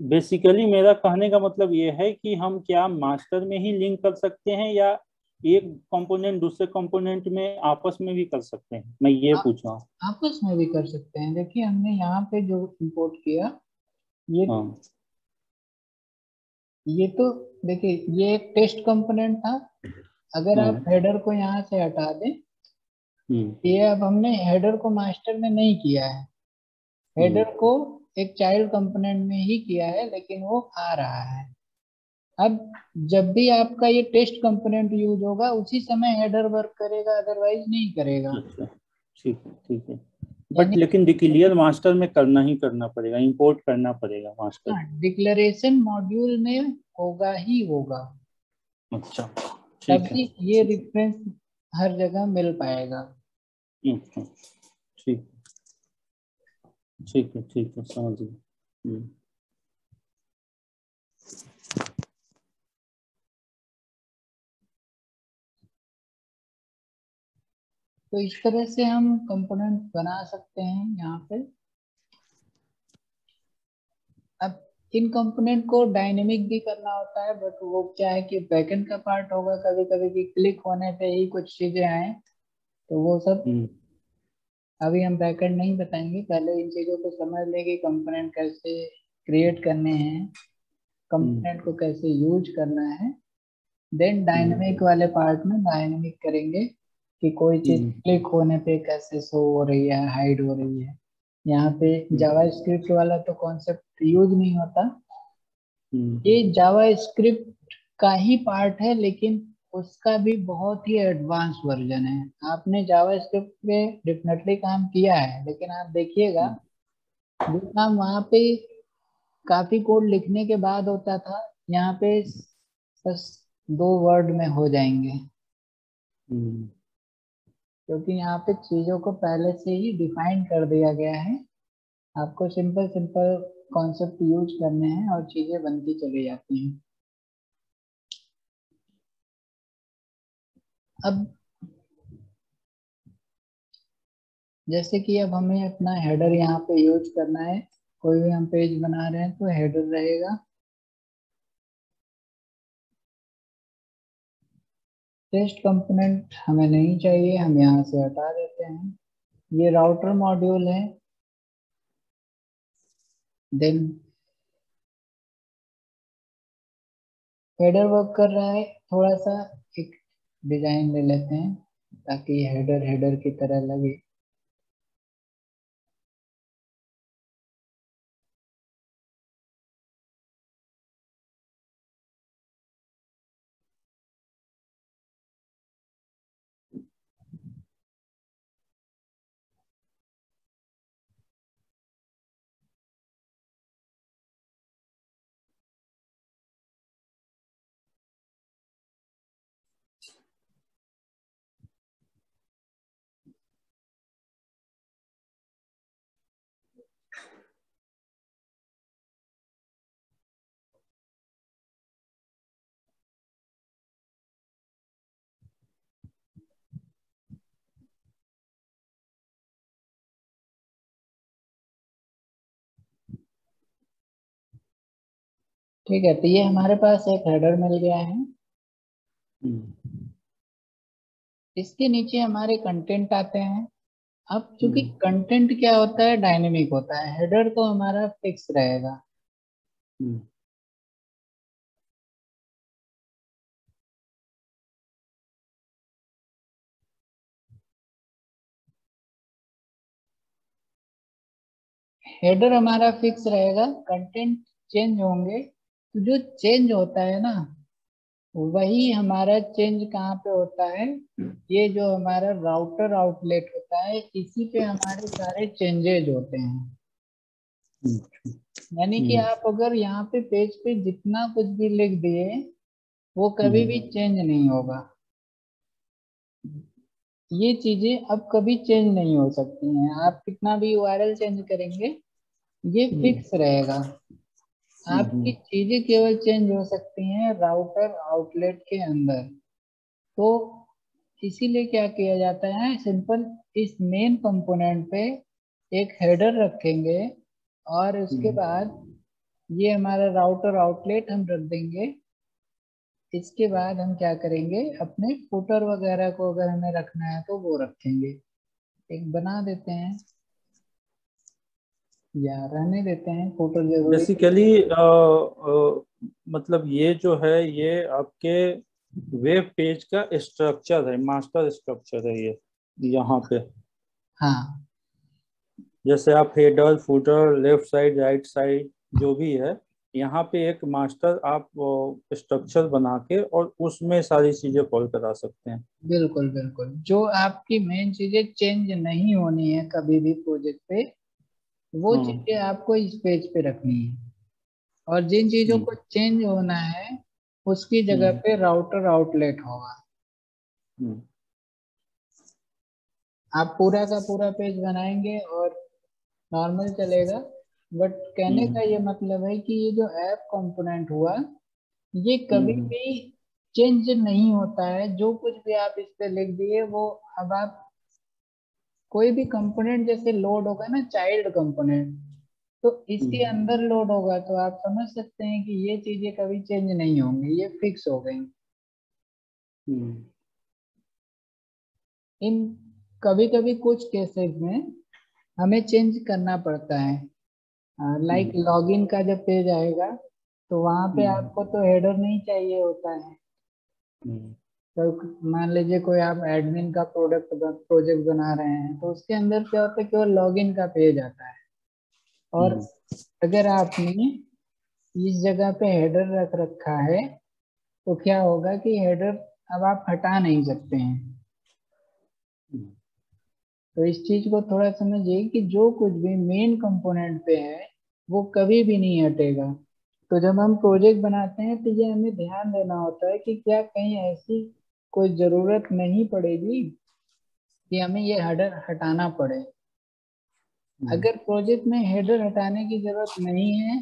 बेसिकली मेरा कहने का मतलब ये है कि हम क्या मास्टर में ही लिंक कर सकते हैं या एक कंपोनेंट दूसरे कंपोनेंट में आपस में भी कर सकते हैं, मैं ये आप पूछ रहा हूँ। आपस में भी कर सकते हैं। देखिए हमने यहाँ पे जो इंपोर्ट किया, ये हाँ। ये तो देखिए ये एक टेस्ट कंपोनेंट था। अगर आप हाँ। हेडर को यहाँ से हटा दें, हम्म। ये अब हमने हेडर को मास्टर में नहीं किया है, हम्म। हेडर को एक चाइल्ड कंपोनेंट में ही किया है, लेकिन वो आ रहा है। अब जब भी आपका ये टेस्ट कंपोनेंट यूज होगा उसी समय हेडर वर्क करेगा, अदरवाइज नहीं करेगा। अच्छा, ठीक है ठीक है। बट यानी लेकिन डिक्लेयर मास्टर में करना ही करना पड़ेगा, इंपोर्ट करना पड़ेगा मास्टर। डिक्लेरेशन मॉड्यूल में होगा ही होगा, अच्छा, ठीक है। तभी ये रेफरेंस हर जगह मिल पाएगा। अच्छा, ठीक, ठीक है ठीक है, समझ गया। तो इस तरह से हम कंपोनेंट बना सकते हैं यहाँ पे। अब इन कंपोनेंट को डायनेमिक भी करना होता है, बट वो क्या है कि बैकएंड का पार्ट होगा, कभी कभी कि क्लिक होने पे ही कुछ चीजें आए, तो वो सब हम्म। अभी हम बैकएंड नहीं बताएंगे। पहले इन चीजों को समझ लें कि कंपोनेंट कैसे क्रिएट करने हैं, हम्म। कंपोनेंट को कैसे यूज करना है। देन हम्म। डायनेमिक वाले पार्ट में डायनेमिक करेंगे कि कोई चीज हम्म। क्लिक होने पे कैसे शो हो रही है, हाइड हो रही है। यहाँ पे जावा स्क्रिप्ट वाला तो कॉन्सेप्ट यूज नहीं होता। हम्म। ये जावा स्क्रिप्ट का ही पार्ट है, लेकिन उसका भी बहुत ही एडवांस वर्जन है। आपने जावा स्क्रिप्ट पे डेफिनेटली काम किया है, लेकिन आप देखिएगा जो काम वहाँ पे काफी कोड लिखने के बाद होता था, यहाँ पे बस 2 वर्ड में हो जाएंगे, हम्म। क्योंकि यहाँ पे चीजों को पहले से ही डिफाइन कर दिया गया है। आपको सिंपल सिंपल कॉन्सेप्ट यूज करने हैं और चीजें बनती चली जाती हैं। अब जैसे कि अब हमें अपना हेडर यहाँ पे यूज करना है, कोई भी हम पेज बना रहे हैं तो हेडर रहेगा। टेस्ट कंपोनेंट हमें नहीं चाहिए, हम यहाँ से हटा देते हैं। ये राउटर मॉड्यूल है। देन हेडर वर्क कर रहा है, थोड़ा सा एक डिजाइन ले लेते हैं ताकि हेडर हेडर की तरह लगे। ठीक है, तो ये हमारे पास एक हेडर मिल गया है। हम्म। इसके नीचे हमारे कंटेंट आते हैं। अब चूंकि हम्म। कंटेंट क्या होता है, डायनेमिक होता है, हेडर तो हमारा फिक्स रहेगा। हम्म। हेडर हमारा फिक्स रहेगा, कंटेंट चेंज होंगे तो जो चेंज होता है ना वही हमारा चेंज कहाँ पे होता है, ये जो हमारा राउटर आउटलेट होता है इसी पे हमारे सारे चेंजेज होते हैं। यानी कि आप अगर यहाँ पे पेज पे जितना कुछ भी लिख दिए वो कभी भी चेंज नहीं होगा। ये चीजें अब कभी चेंज नहीं हो सकती हैं, आप कितना भी यूआरएल चेंज करेंगे ये फिक्स रहेगा। आपकी चीजें केवल चेंज हो सकती हैं राउटर आउटलेट के अंदर। तो इसीलिए क्या किया जाता है, सिंपल इस मेन कंपोनेंट पे एक हेडर रखेंगे और उसके बाद ये हमारा राउटर आउटलेट हम रख देंगे। इसके बाद हम क्या करेंगे, अपने फुटर वगैरह को अगर हमें रखना है तो वो रखेंगे। एक बना देते हैं या रहने देते हैं, फुटर जरूरी बेसिकली मतलब ये जो है ये आपके वेब पेज का स्ट्रक्चर है, मास्टर स्ट्रक्चर है ये यहाँ पे। हाँ जैसे आप header footer left side right side जो भी है, यहाँ पे एक मास्टर आप स्ट्रक्चर बना के और उसमें सारी चीजें कॉल करा सकते हैं। बिल्कुल बिल्कुल, जो आपकी मेन चीजें चेंज नहीं होनी है कभी भी प्रोजेक्ट पे वो हम्म चीजें आपको इस पेज पे रखनी है, और जिन चीजों हम्म को चेंज होना है उसकी जगह हम्म पे राउटर आउटलेट होगा। हम्म आप पूरा का पूरा पेज बनाएंगे और नॉर्मल चलेगा, बट कहने हम्म का ये मतलब है कि ये जो ऐप कंपोनेंट हुआ ये कभी हम्म भी चेंज नहीं होता है। जो कुछ भी आप इस पे लिख दिए वो, अब आप कोई भी कंपोनेंट जैसे लोड होगा ना, चाइल्ड कंपोनेंट, तो इसके हम्म अंदर लोड होगा तो आप समझ सकते हैं कि ये चीजें कभी चेंज नहीं होंगी, ये फिक्स हो गई। हम्म इन कभी कभी कुछ केसेस में हमें चेंज करना पड़ता है, लाइक हम्म लॉगिन का जब पेज आएगा तो वहां पे हम्म आपको तो हेडर नहीं चाहिए होता है। हम्म तो मान लीजिए कोई आप एडमिन का प्रोजेक्ट बना रहे हैं तो उसके अंदर क्या होता है, केवल लॉगिन का पेज आता है। और हम्म अगर आपने इस जगह पे हेडर रख रखा है तो क्या होगा कि हेडर अब आप हटा नहीं सकते हैं। हम्म तो इस चीज को थोड़ा समझिए कि जो कुछ भी मेन कंपोनेंट पे है वो कभी भी नहीं हटेगा। तो जब हम प्रोजेक्ट बनाते हैं तो ये हमें ध्यान देना होता है कि क्या कहीं ऐसी कोई जरूरत नहीं पड़ेगी कि हमें ये हेडर हटाना पड़े। अगर प्रोजेक्ट में हेडर हटाने की जरूरत नहीं है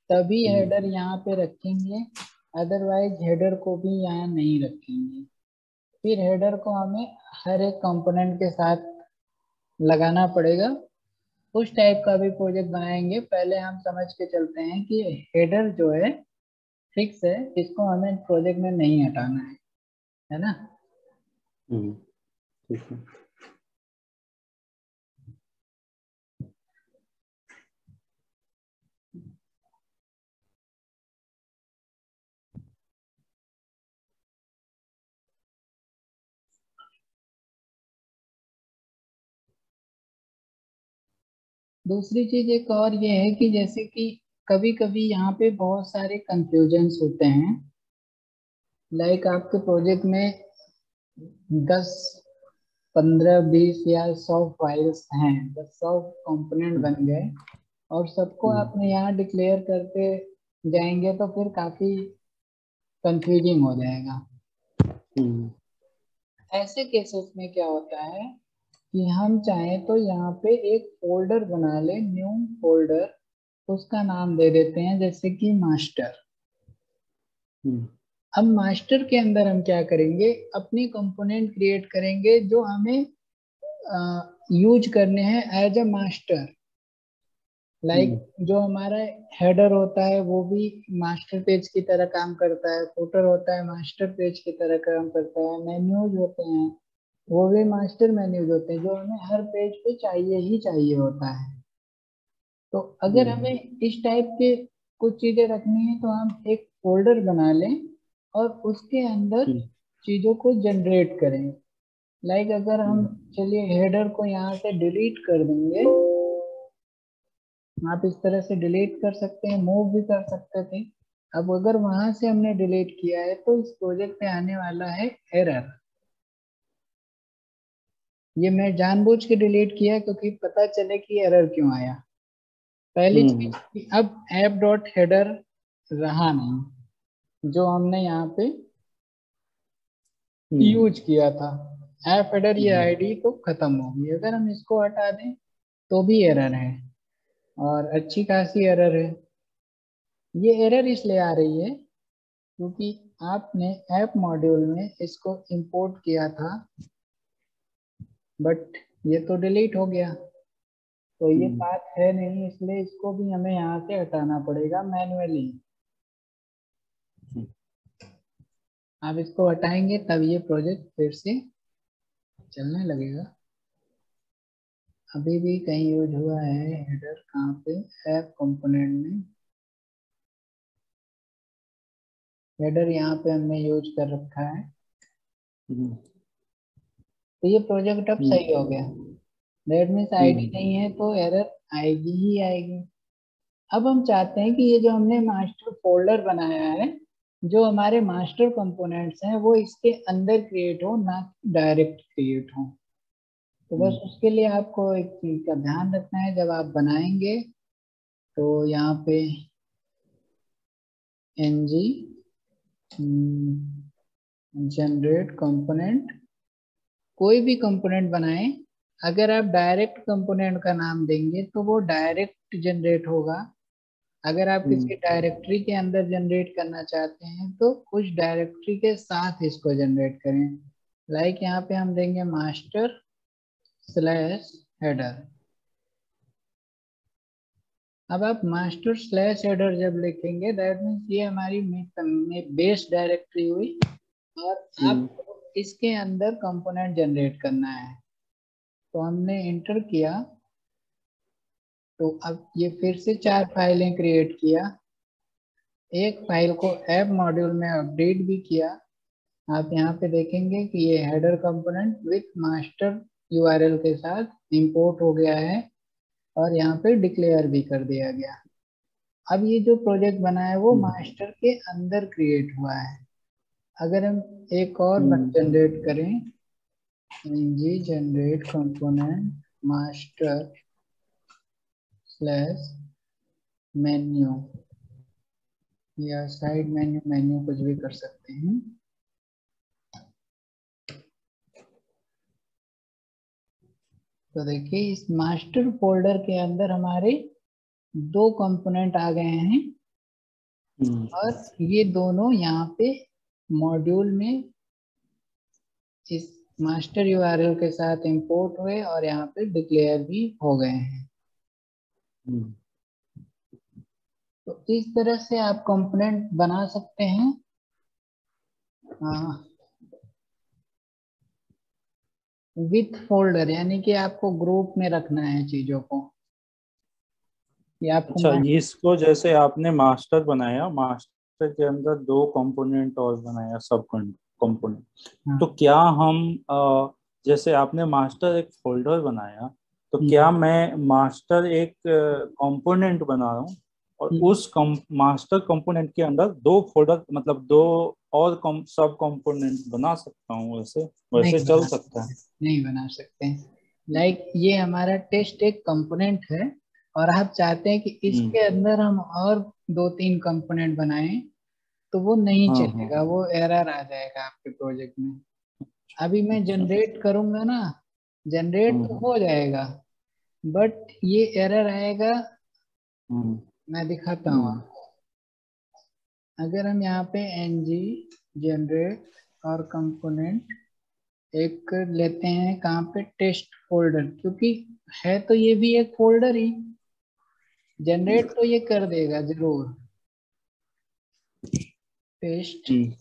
तभी हेडर यहाँ पे रखेंगे, अदरवाइज हेडर को भी यहाँ नहीं रखेंगे। फिर हेडर को हमें हर एक कंपोनेंट के साथ लगाना पड़ेगा। उस टाइप का भी प्रोजेक्ट बनाएंगे, पहले हम समझ के चलते हैं कि हेडर जो है फिक्स है, इसको हमें प्रोजेक्ट में नहीं हटाना है ना। ठीक है। दूसरी चीज एक और ये है कि जैसे कि कभी कभी यहाँ पे बहुत सारे कंफ्यूजन्स होते हैं, लाइक आपके प्रोजेक्ट में 10 15 20 या 100 फाइल्स हैं, बस 100 कंपोनेंट बन गए और सबको आपने यहाँ डिक्लेयर करते जाएंगे तो फिर काफी कंफ्यूजिंग हो जाएगा। ऐसे केसेस में क्या होता है कि हम चाहें तो यहाँ पे एक फोल्डर बना ले, न्यू फोल्डर, उसका नाम दे देते हैं जैसे कि मास्टर। अब मास्टर के अंदर हम क्या करेंगे, अपनी कंपोनेंट क्रिएट करेंगे जो हमें यूज करने हैं एज अ मास्टर। लाइक जो हमारा हेडर होता है वो भी मास्टर पेज की तरह काम करता है, फुटर होता है मास्टर पेज की तरह काम करता है, मेन्यूज होते हैं वो भी मास्टर मेन्यूज होते हैं जो हमें हर पेज पे चाहिए ही चाहिए होता है। तो अगर हमें इस टाइप के कुछ चीजें रखनी है तो हम एक फोल्डर बना लें और उसके अंदर चीजों को जनरेट करें। लाइक अगर हम चलिए हेडर को यहाँ से डिलीट कर देंगे आप इस तरह से डिलीट कर सकते हैं, मूव भी कर सकते थे। अब अगर वहां से हमने डिलीट किया है तो इस प्रोजेक्ट पे आने वाला है एरर। ये मैं जानबूझ के डिलीट किया क्योंकि पता चले कि एरर क्यों आया। पहली हम्म चीज कि अब ऐप डॉट हेडर रहा नहीं जो हमने यहाँ पे हम्म यूज किया था। ऐप हेडर ये हम्म आईडी तो खत्म होगी। अगर हम इसको हटा दें तो भी एरर है, और अच्छी खासी एरर है। ये एरर इसलिए आ रही है क्योंकि आपने ऐप मॉड्यूल में इसको इंपोर्ट किया था, बट ये तो डिलीट हो गया, तो ये हम्म बात है नहीं, इसलिए इसको भी हमें यहाँ से हटाना पड़ेगा मैन्युअली। आप इसको हटाएंगे तब ये प्रोजेक्ट फिर से चलने लगेगा। अभी भी कहीं यूज हुआ है हेडर, कहाँ पे, ऐप कंपोनेंट में। हेडर यहाँ पे हमने यूज कर रखा है, हम्म तो ये प्रोजेक्ट अब हम्म सही हो गया। दैट मीन्स आईडी हम्म नहीं है तो एरर आएगी ही आएगी। अब हम चाहते हैं कि ये जो हमने मास्टर फोल्डर बनाया है, जो हमारे मास्टर कंपोनेंट्स हैं वो इसके अंदर क्रिएट हो, ना डायरेक्ट क्रिएट हो। तो बस उसके लिए आपको एक चीज का ध्यान रखना है, जब आप बनाएंगे तो यहाँ पे ng जनरेट कंपोनेंट, कोई भी कंपोनेंट बनाएं। अगर आप डायरेक्ट कंपोनेंट का नाम देंगे तो वो डायरेक्ट जनरेट होगा। अगर आप किसी डायरेक्टरी के अंदर जनरेट करना चाहते हैं तो उस डायरेक्टरी के साथ इसको जनरेट करें। लाइक यहाँ पे हम देंगे मास्टर स्लैश हेडर। अब आप मास्टर स्लैश हेडर जब लिखेंगे दैट मीन्स ये हमारी बेस डायरेक्टरी हुई, और हम्म आपको इसके अंदर कंपोनेंट जनरेट करना है। तो हमने इंटर किया तो अब ये फिर से 4 फाइलें क्रिएट किया। एक फाइल को ऐप मॉड्यूल में अपडेट भी किया। आप यहाँ पे देखेंगे कि ये header component with master URL के साथ इंपोर्ट हो गया है, और यहाँ पे डिक्लेयर भी कर दिया गया। अब ये जो प्रोजेक्ट बना है वो मास्टर के अंदर क्रिएट हुआ है। अगर हम एक और जनरेट करें, ng generate component master slash menu, या साइड मेन्यू, मेन्यू कुछ भी कर सकते हैं। तो देखिए इस मास्टर फोल्डर के अंदर हमारे 2 कंपोनेंट आ गए हैं, और ये दोनों यहाँ पे मॉड्यूल में इस मास्टर यूआरएल के साथ इंपोर्ट हुए और यहाँ पे डिक्लेयर भी हो गए हैं। तो इस तरह से आप कंपोनेंट बना सकते हैं। विथ फोल्डर, यानी कि आपको ग्रुप में रखना है चीजों को, कि आपको अच्छा, ये इसको जैसे आपने मास्टर बनाया, मास्टर के अंदर 2 कंपोनेंट और बनाया, सब कंपोनेंट, तो हाँ, क्या हम जैसे आपने मास्टर एक फोल्डर बनाया, तो क्या हम्म, मैं मास्टर एक कंपोनेंट बना रहा हूँ और हम्म, उस मास्टर कंपोनेंट के अंदर 2 फोल्डर, मतलब 2 और सब कंपोनेंट बना सकता हूँ? वैसे नहीं वैसे चल बना सकता सकते, है? नहीं बना सकते। लाइक ये हमारा टेस्ट एक कंपोनेंट है, और आप चाहते हैं कि हम्म इसके अंदर हम और 2-3 कंपोनेंट बनाएं, तो वो नहीं हाँ हाँ चलेगा, वो एरर आ जाएगा आपके प्रोजेक्ट में। अभी मैं अच्छा जनरेट करूंगा ना, जनरेट तो हम्म हो जाएगा, बट ये एरर आएगा। हम्म मैं दिखाता हूँ हम्म आपको। अगर हम यहाँ पे ng जनरेट और कंपोनेंट एक लेते हैं, कहाँ पे, टेस्ट फोल्डर, क्योंकि है तो ये भी एक फोल्डर ही, जनरेट तो ये कर देगा जरूर। टेस्ट हम्म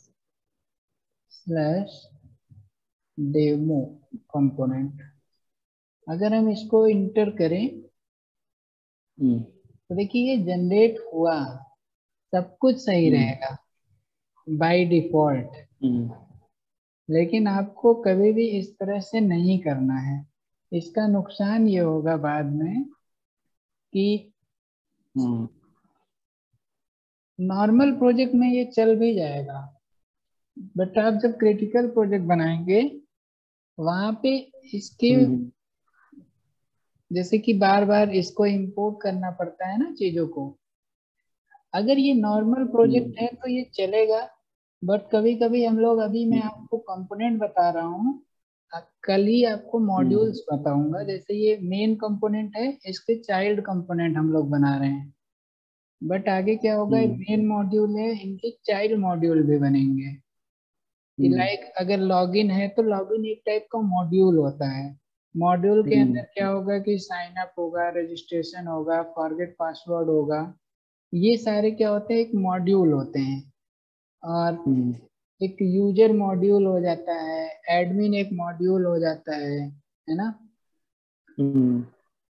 स्लैश डेमो कंपोनेंट, अगर हम इसको इंटर करें हम्म तो देखिए ये जनरेट हुआ, सब कुछ सही हम्म रहेगा बाय डिफॉल्ट। हम्म लेकिन आपको कभी भी इस तरह से नहीं करना है। इसका नुकसान ये होगा बाद में कि नॉर्मल प्रोजेक्ट में ये चल भी जाएगा, बट आप जब क्रिटिकल प्रोजेक्ट बनाएंगे वहां पे इसके जैसे कि बार बार इसको इंपोर्ट करना पड़ता है ना चीजों को। अगर ये नॉर्मल प्रोजेक्ट है तो ये चलेगा, बट कभी कभी हम लोग, अभी मैं आपको कंपोनेंट बता रहा हूँ, कल ही आपको मॉड्यूल्स बताऊंगा। जैसे ये मेन कंपोनेंट है, इसके चाइल्ड कंपोनेंट हम लोग बना रहे हैं, बट आगे क्या होगा, मेन मॉड्यूल है, इनके चाइल्ड मॉड्यूल भी बनेंगे। लाइक अगर लॉगिन है तो लॉगिन एक टाइप का मॉड्यूल होता है। मॉड्यूल के अंदर क्या होगा कि साइन अप होगा, रजिस्ट्रेशन होगा, फॉरगेट पासवर्ड होगा, ये सारे क्या होते हैं, एक मॉड्यूल होते हैं। और एक यूजर मॉड्यूल हो जाता है, एडमिन एक मॉड्यूल हो जाता है ना।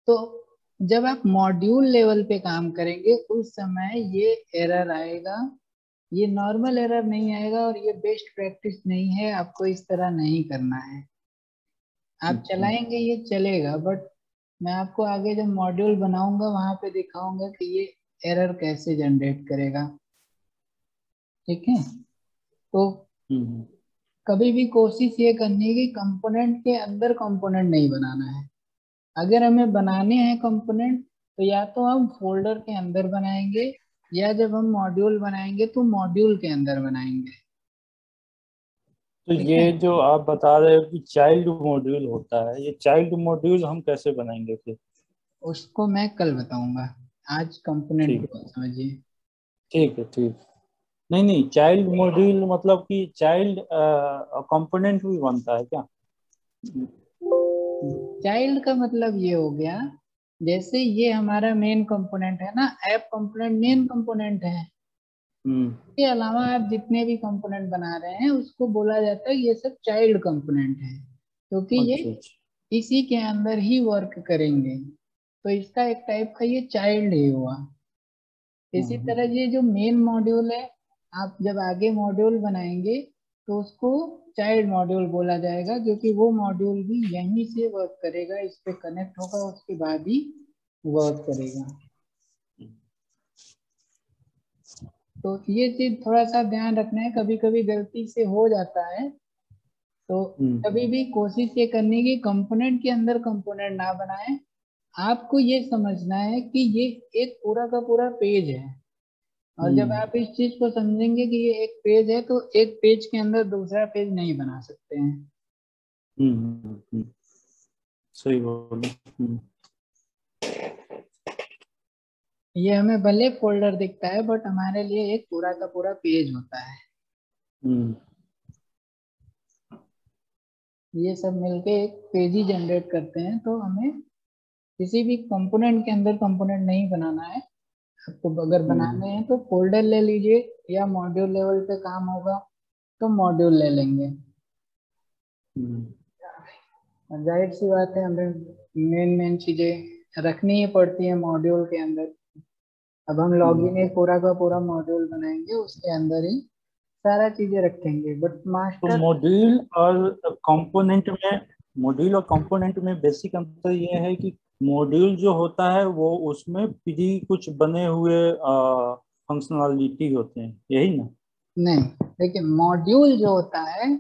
तो जब आप मॉड्यूल लेवल पे काम करेंगे उस समय ये एरर आएगा, ये नॉर्मल एरर नहीं आएगा, और ये बेस्ट प्रैक्टिस नहीं है, आपको इस तरह नहीं करना है। आप चलाएंगे ये चलेगा, बट मैं आपको आगे जब मॉड्यूल बनाऊंगा वहां पे दिखाऊंगा कि ये एरर कैसे जनरेट करेगा। ठीक है, तो कभी भी कोशिश ये करनी है कि कंपोनेंट के अंदर कंपोनेंट नहीं बनाना है। अगर हमें बनाने हैं कंपोनेंट तो या तो हम फोल्डर के अंदर बनाएंगे, या जब हम मॉड्यूल बनाएंगे तो मॉड्यूल के अंदर बनाएंगे। तो ये जो आप बता रहे हो कि चाइल्ड मॉड्यूल होता है, ये चाइल्ड मॉड्यूल हम कैसे बनाएंगे फिर? उसको मैं कल बताऊंगा, आज कंपोनेंट की ठीक बात समझिए। ठीक है, ठीक। नहीं नहीं, चाइल्ड मॉड्यूल मतलब कि चाइल्ड कंपोनेंट भी बनता है क्या? चाइल्ड का मतलब ये हो गया, जैसे ये हमारा मेन कंपोनेंट है ना, ऐप कंपोनेंट मेन कंपोनेंट है। इसके अलावा आप जितने भी कंपोनेंट बना रहे हैं उसको बोला जाता है ये सब चाइल्ड कंपोनेंट है, क्योंकि ये अच्छा अच्छा। इसी के अंदर ही वर्क करेंगे। तो इसका एक टाइप का ये चाइल्ड ही हुआ। इसी तरह ये जो मेन मॉड्यूल है, आप जब आगे मॉड्यूल बनाएंगे तो उसको चाइल्ड मॉड्यूल बोला जाएगा, क्योंकि वो मॉड्यूल भी यहीं से वर्क करेगा, इस पे कनेक्ट होगा, उसके बाद ही वर्क करेगा। तो ये चीज थोड़ा सा ध्यान रखना है, कभी कभी गलती से हो जाता है। तो कभी भी कोशिश ये करनी कि कंपोनेंट के अंदर कंपोनेंट ना बनाएं। आपको ये समझना है कि ये एक पूरा का पूरा पेज है, और जब आप इस चीज को समझेंगे कि ये एक पेज है तो एक पेज के अंदर दूसरा पेज नहीं बना सकते हैं। सही बोले। ये हमें भले फोल्डर दिखता है, बट हमारे लिए एक पूरा का पूरा पेज होता है। ये सब मिलके एक पेज ही जनरेट करते हैं। तो हमें किसी भी कंपोनेंट के अंदर कंपोनेंट नहीं बनाना है। आपको अगर बनाने हैं तो फोल्डर ले लीजिए, या मॉड्यूल लेवल पे काम होगा तो मॉड्यूल ले लेंगे। जाहिर सी बात है, हमें मेन मेन चीजें रखनी ही पड़ती है मॉड्यूल के अंदर। अब हम लॉगिन एक पूरा का पूरा मॉड्यूल बनाएंगे, उसके अंदर ही सारा चीजें रखेंगे, बट तो मास्टर। मॉड्यूल और कंपोनेंट में बेसिक अंतर ये है कि मॉड्यूल जो होता है वो उसमें प्री कुछ बने हुए फंक्शनलिटी होते हैं, यही ना? नहीं, देखिए मॉड्यूल जो होता है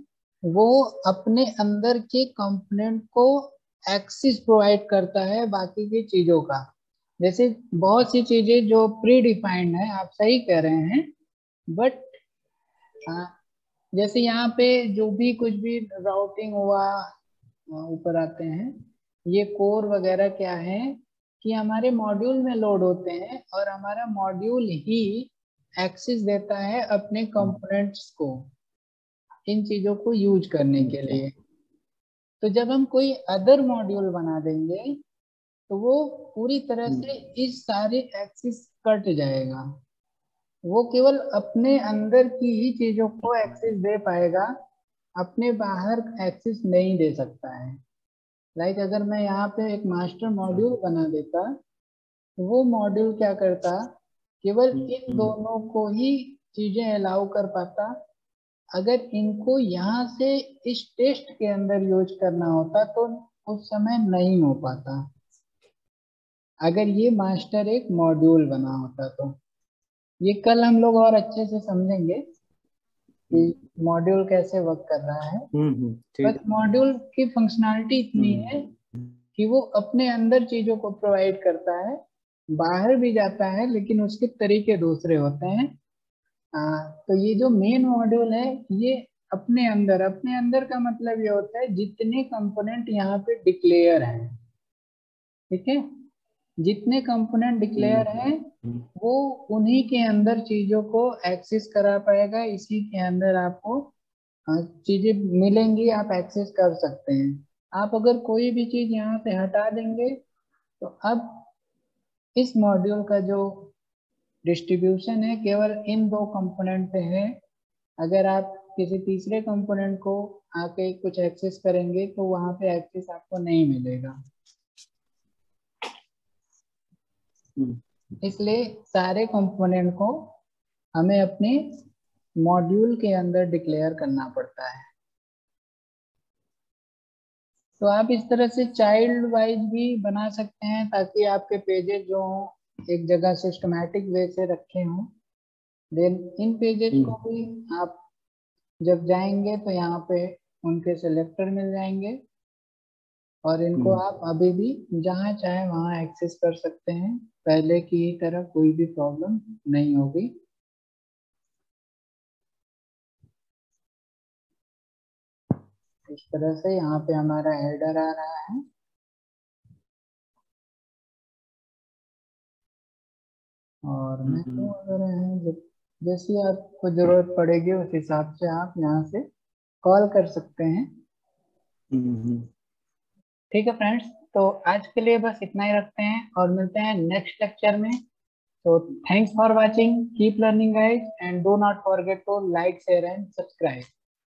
वो अपने अंदर के कंपोनेंट को एक्सेस प्रोवाइड करता है बाकी की चीजों का। जैसे बहुत सी चीजें जो प्री डिफाइंड है, आप सही कह रहे हैं, बट जैसे यहाँ पे जो भी कुछ भी राउटिंग हुआ, ऊपर आते हैं, ये कोर वगैरह क्या है कि हमारे मॉड्यूल में लोड होते हैं, और हमारा मॉड्यूल ही एक्सेस देता है अपने कंपोनेंट्स को इन चीजों को यूज करने के लिए। तो जब हम कोई अदर मॉड्यूल बना देंगे तो वो पूरी तरह से इस सारे एक्सेस कट जाएगा। वो केवल अपने अंदर की ही चीजों को एक्सेस दे पाएगा, अपने बाहर एक्सेस नहीं दे सकता है। लाइक अगर मैं यहाँ पे एक मास्टर मॉड्यूल बना देता तो वो मॉड्यूल क्या करता, केवल इन दोनों को ही चीजें अलाउ कर पाता। अगर इनको यहाँ से इस टेस्ट के अंदर यूज करना होता तो उस समय नहीं हो पाता। अगर ये मास्टर एक मॉड्यूल बना होता तो। ये कल हम लोग और अच्छे से समझेंगे कि मॉड्यूल कैसे वर्क कर रहा है। बस ठीक। मॉड्यूल की फंक्शनैलिटी इतनी है कि वो अपने अंदर चीजों को प्रोवाइड करता है, बाहर भी जाता है, लेकिन उसके तरीके दूसरे होते हैं। तो ये जो मेन मॉड्यूल है, ये अपने अंदर का मतलब ये होता है जितने कंपोनेंट यहाँ पे डिक्लेयर हैं, ठीक है, जितने कंपोनेंट डिक्लेयर हैं वो उन्हीं के अंदर चीजों को एक्सेस करा पाएगा, इसी के अंदर आपको चीजें मिलेंगी, आप एक्सेस कर सकते हैं। आप अगर कोई भी चीज यहाँ से हटा देंगे तो अब इस मॉड्यूल का जो डिस्ट्रीब्यूशन है केवल इन दो कंपोनेंट पे है। अगर आप किसी तीसरे कंपोनेंट को आके कुछ एक्सेस करेंगे तो वहां पे एक्सेस आपको नहीं मिलेगा। इसलिए सारे कंपोनेंट को हमें अपने मॉड्यूल के अंदर डिक्लेयर करना पड़ता है। तो आप इस तरह से चाइल्ड वाइज भी बना सकते हैं ताकि आपके पेजेस जो हों एक जगह सिस्टमैटिक वे से रखे हों। देन इन पेजेस को भी आप जब जाएंगे तो यहाँ पे उनके सिलेक्टर मिल जाएंगे और इनको आप अभी भी जहाँ चाहे वहाँ एक्सेस कर सकते हैं। पहले की तरह कोई भी प्रॉब्लम नहीं होगी। इस तरह से यहाँ पे हमारा हेडर आ रहा है और मेन्यू वगैरह है। जैसी आपको जरूरत पड़ेगी उस हिसाब से आप यहाँ से कॉल कर सकते हैं। ठीक है फ्रेंड्स, तो आज के लिए बस इतना ही रखते हैं और मिलते हैं नेक्स्ट लेक्चर में। So thanks for watching. Keep learning guys and do not forget to like, share and subscribe.